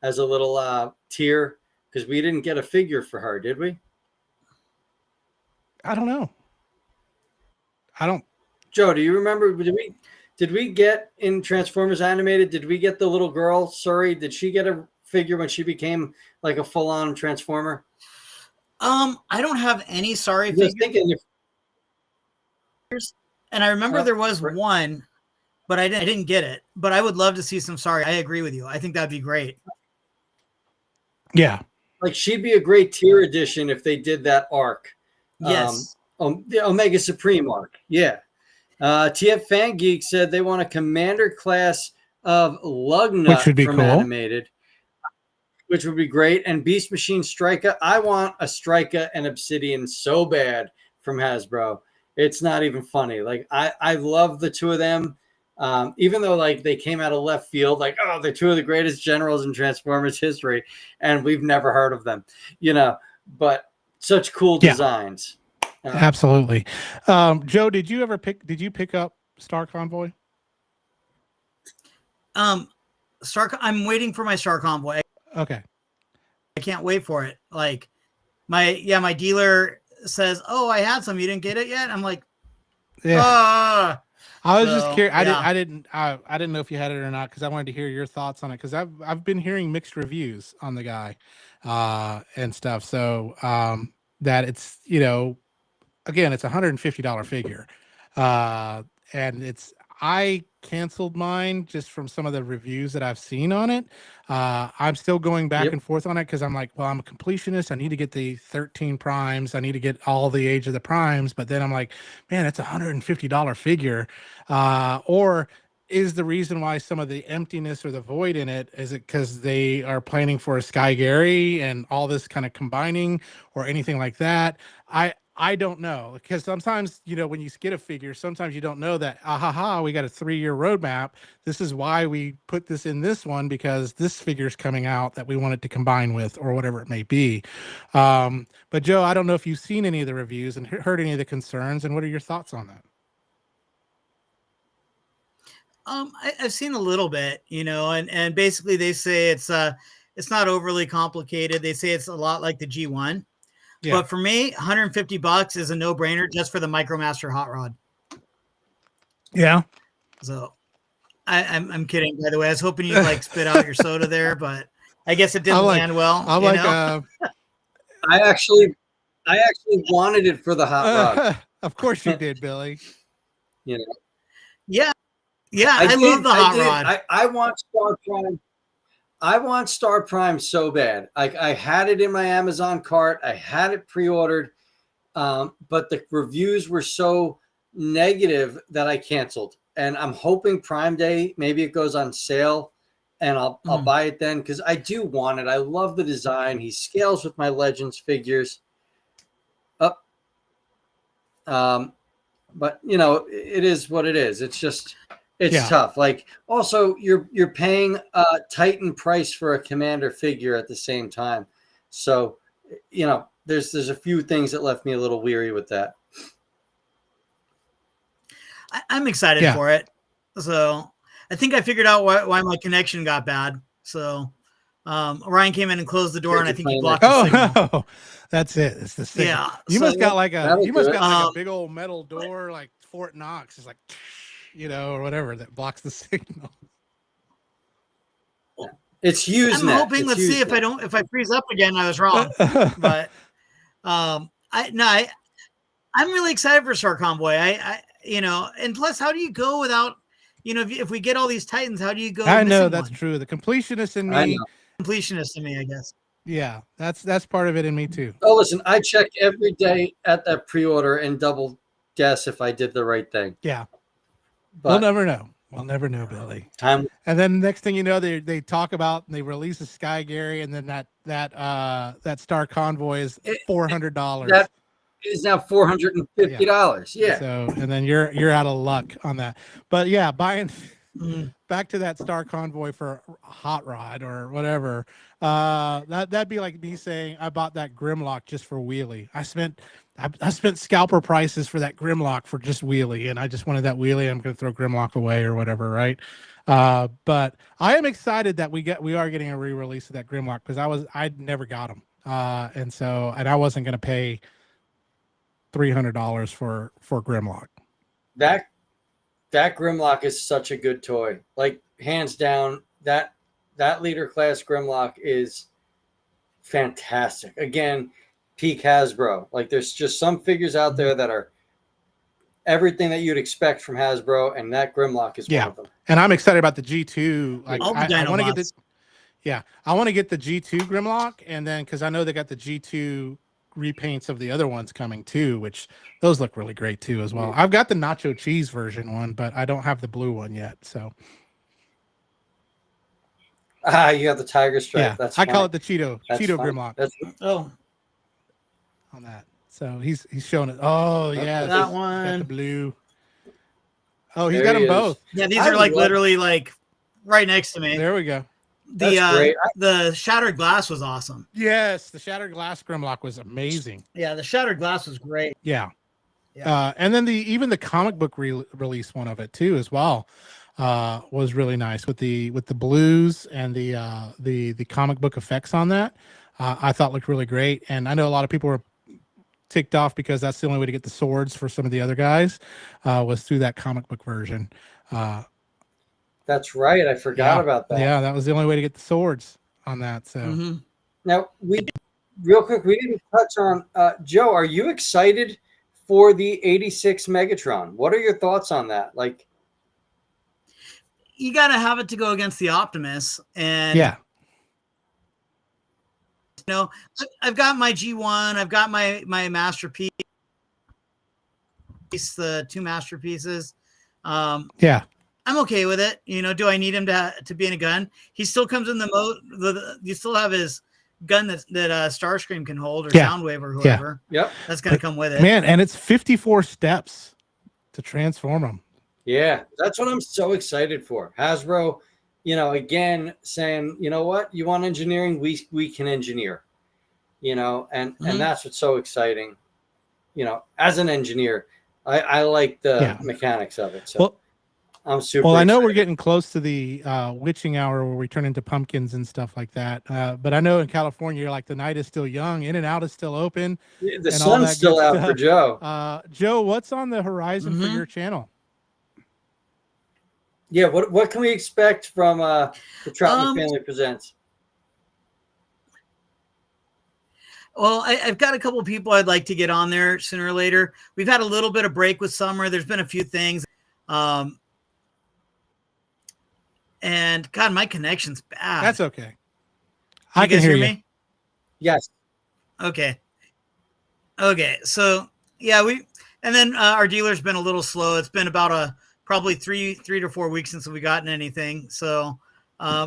as a little tier, because we didn't get a figure for her, did we? I don't know. I don't. Joe, do you remember? Did we get in Transformers Animated? Did we get the little girl Suri? Did she get a figure when she became like a full-on Transformer? I don't have any sorry I was thinking and I remember there was one, but I didn't get it. But I would love to see some sorry. I agree with you. I think that'd be great. Yeah. Like she'd be a great tier edition if they did that arc. Yes. The Omega Supreme arc. Yeah. TF Fan Geek said they want a commander class of Lugnut, which would be from cool. Animated, which would be great. And Beast Machine Striker. I want a Striker and Obsidian so bad from Hasbro. It's not even funny. Like I love the two of them. Even though like they came out of left field, like, oh, they're two of the greatest generals in Transformers history, and we've never heard of them, but such cool designs. Absolutely. Joe, did you pick up Star Convoy? I'm waiting for my Star Convoy. Okay. I can't wait for it. Like my dealer says, "Oh, I had some. You didn't get it yet?" I'm like, yeah. I was just curious. Yeah. I didn't know if you had it or not, because I wanted to hear your thoughts on it, because I've been hearing mixed reviews on the guy and stuff. So that it's, again, it's $150 figure. And I canceled mine just from some of the reviews that I've seen on it. I'm still going back and forth on it, because I'm like, well, I'm a completionist. I need to get the 13 primes. I need to get all the age of the primes. But then I'm like, man, it's $150 figure. Or is the reason why some of the emptiness or the void in it, is it because they are planning for a Sky Gary and all this kind of combining or anything like that? I don't know, because sometimes, when you get a figure, sometimes you don't know that, we got a 3-year roadmap. This is why we put this in this one, because this figure is coming out that we want it to combine with, or whatever it may be. But Joe, I don't know if you've seen any of the reviews and heard any of the concerns, and what are your thoughts on that? I've seen a little bit, and basically they say it's not overly complicated. They say it's a lot like the G1. Yeah. But for me, $150 is a no-brainer just for the MicroMaster Hot Rod. Yeah. So I'm kidding, by the way. I was hoping you'd spit out your soda there, but I guess it didn't land well. I actually wanted it for the Hot Rod. Of course you did, Billy. Yeah. I love the Hot Rod. I want Star Prime. I want Star Prime so bad. I had it in my Amazon cart. I had it pre-ordered, but the reviews were so negative that I canceled. And I'm hoping Prime Day, maybe it goes on sale, and I'll buy it then, because I do want it. I love the design. He scales with my Legends figures. But it is what it is. It's just. It's tough. Like, also, you're paying a Titan price for a Commander figure at the same time. So, there's a few things that left me a little weary with that. I'm excited for it. So, I think I figured out why my connection got bad. So, Ryan came in and closed the door, and I think he blocked the signal. Oh, that's it. It's the signal. Yeah. You must got like a big old metal door like Fort Knox. It's like, or whatever that blocks the signal. It's Usenet. I'm hoping. Let's see if I freeze up again. I was wrong, but I'm really excited for Star Convoy. and plus, how do you go without, if we get all these Titans, how do you go? I know that's one? true. The completionist in me, completionist in me, I guess. Yeah, that's part of it in me too. Oh, listen, I check every day at that pre-order and double guess if I did the right thing. Yeah, but we'll never know. We'll never know, Billy. Time. And then next thing you know, they talk about and they release a Sky Gary, and then that Star Convoy is $400. That is now $450. Yeah. So and then you're out of luck on that. But yeah, buying back to that Star Convoy for a hot rod or whatever. That'd be like me saying I bought that Grimlock just for wheelie. I spent scalper prices for that Grimlock for just wheelie, and I just wanted that wheelie. I'm going to throw Grimlock away or whatever, right? But I am excited that we are getting a re-release of that Grimlock because I'd never got them, and I wasn't going to pay $300 for Grimlock. That Grimlock is such a good toy. Like hands down, that leader class Grimlock is fantastic. Again, peak Hasbro. Like there's just some figures out there that are everything that you'd expect from Hasbro, and that Grimlock is one of them. And I'm excited about the G2. Like I want to get I want to get the G2 Grimlock, and then because I know they got the G2 repaints of the other ones coming too, which those look really great too as well. I've got the nacho cheese version one, but I don't have the blue one yet. So you got the tiger stripe. Yeah, that's I fine. call it the Cheeto That's fine. Grimlock. On that. So he's showing it. Oh yeah, that one. Got the blue. Oh, he's got them both. Yeah, these are like literally like right next to me. There we go. The Shattered Glass was awesome. Yes, the Shattered Glass Grimlock was amazing. Yeah, the Shattered Glass was great. Yeah. And then even the comic book release one of it too as well was really nice with the blues and the comic book effects on that. I thought looked really great, and I know a lot of people were ticked off because that's the only way to get the swords for some of the other guys was through that comic book version. That's right. I forgot about that. Yeah, that was the only way to get the swords on that. So now real quick, we didn't touch on Joe. Are you excited for the 86 Megatron? What are your thoughts on that? Like, you got to have it to go against the Optimus, and I've got my G1, I've got my masterpiece, the two masterpieces. I'm okay with it. Do I need him to be in a gun? He still comes in the mode. You still have his gun that Starscream can hold, or Soundwave, or whoever. Yep, that's gonna come with it, man. And it's 54 steps to transform them. Yeah, that's what I'm so excited for. Hasbro, again saying, you know what, you want engineering, we can engineer. And that's what's so exciting. As an engineer, I like the mechanics of it. So. I'm super I know excited. we're getting close to the witching hour where we turn into pumpkins and stuff like that. But I know in California, you're like, the night is still young. In-N-Out is still open. Yeah, the sun's still out for Joe. Joe, what's on the horizon for your channel? Yeah, what can we expect from the Troutman Family Presents? Well, I've got a couple of people I'd like to get on there sooner or later. We've had a little bit of break with summer. There's been a few things. And God, my connection's bad. That's okay. I can hear me. Yes. Okay. So yeah, and then our dealer's been a little slow. It's been about probably 3 to 4 weeks since we've gotten anything. So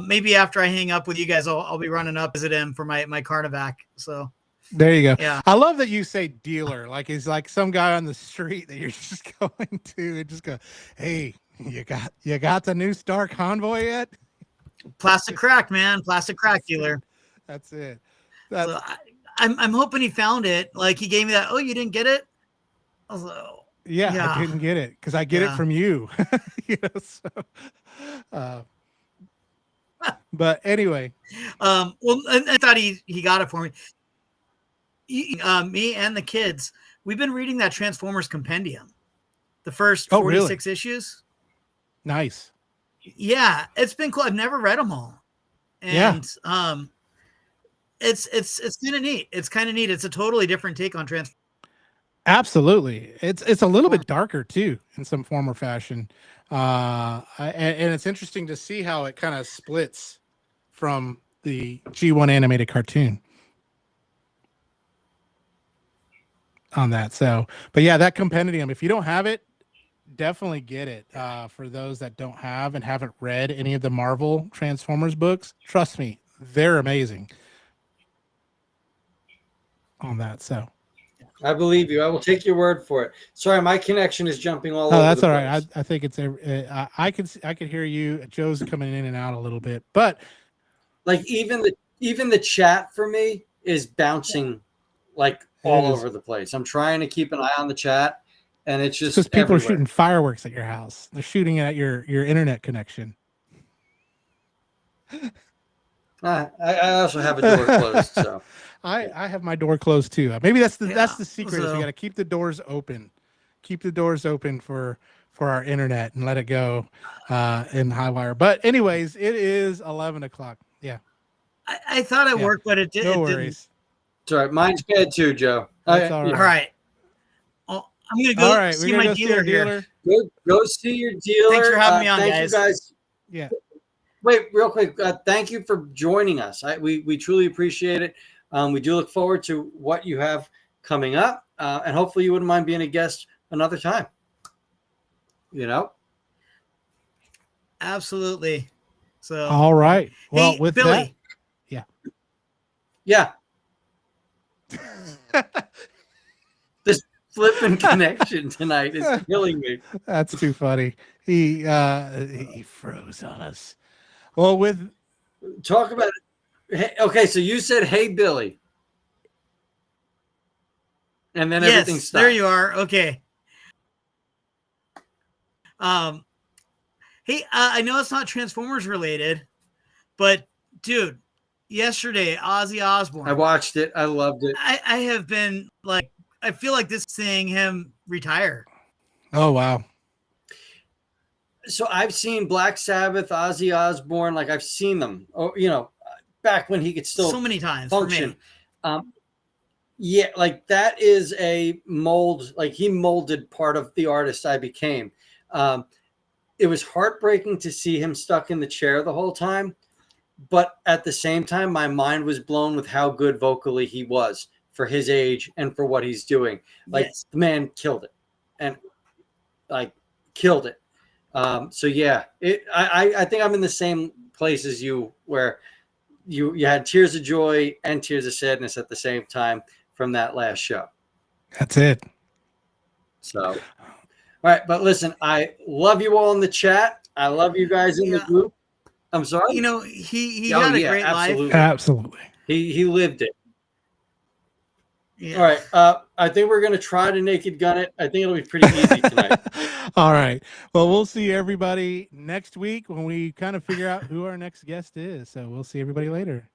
maybe after I hang up with you guys, I'll be running up visit him for my Carnivac. So there you go. Yeah. I love that you say dealer, like he's like some guy on the street that you're just going to and just go, hey, you got the new Star Convoy yet? Plastic crack, man. Plastic crack dealer. That's it. So I'm hoping he found it. Like he gave me that. Oh, you didn't get it? I was like, I didn't get it because I get it from you. But anyway. Well, I thought he got it for me. Me and the kids, we've been reading that Transformers compendium, the first 46 issues. Nice. Yeah, it's been cool. I've never read them all, and it's kind of neat. It's kind of neat. It's a totally different take on Transformers. Absolutely. It's a little bit darker too in some form or fashion. And it's interesting to see how it kind of splits from the G1 animated cartoon on that. So, but yeah, that compendium, if you don't have it, definitely get it. For those that don't have and haven't read any of the Marvel Transformers books, trust me, they're amazing on that. So, I believe you. I will take your word for it. Sorry, my connection is jumping all oh, over that's the all place. right. I think it's I could hear you. Joe's coming in and out a little bit, but like even the chat for me is bouncing like all over the place. I'm trying to keep an eye on the chat, and it's because just people everywhere. are shooting fireworks at your house. They're shooting at your internet connection. I also have a door closed, so I have my door closed too. Maybe that's the secret. Is So- we got to keep the doors open, keep the doors open for our internet and let it go in high wire. But anyways, it is 11 o'clock. Yeah, I thought it Yeah. worked, but it, no it didn't. worries. sorry. Mine's bad too, Joe. That's all All right. right. Oh, I'm gonna go All right, see we're gonna my go see our dealer here. Go see your dealer. Thanks for having me on, thank guys. you guys. Yeah. Wait, real quick. Thank you for joining us. We truly appreciate it. We do look forward to what you have coming up, and hopefully you wouldn't mind being a guest another time. You know. Absolutely. So All right. Well, hey, with Billy. Yeah. This flipping connection tonight is killing me. that's too funny. He froze on us. Well, with Talk about it. Hey, okay, so you said, "Hey, Billy," and then everything Yes, stopped. there you are. Okay. Hey, I know it's not Transformers related, but dude, yesterday Ozzy Osbourne. I watched it. I loved it. I have been like, I feel like this is seeing him retire. oh wow. So I've seen Black Sabbath, Ozzy Osbourne. Like I've seen them. Oh, back when he could still So many times function. for me. Yeah, like that is a mold. Like he molded part of the artist I became. It was heartbreaking to see him stuck in the chair the whole time, but at the same time, my mind was blown with how good vocally he was for his age and for what he's doing. Like Yes. the man killed it, and like killed it. So yeah, I think I'm in the same place as you, where you had tears of joy and tears of sadness at the same time from that last show. That's it. So, all right, but listen, I love you all in the chat. I love you guys in the group. I'm sorry. You know, he Oh, had a yeah, great absolutely. life. Absolutely. He lived it. Yeah. All right, I think we're gonna try to naked gun it. I think it'll be pretty easy tonight. All right. Well, we'll see everybody next week when we kind of figure out who our next guest is. So we'll see everybody later.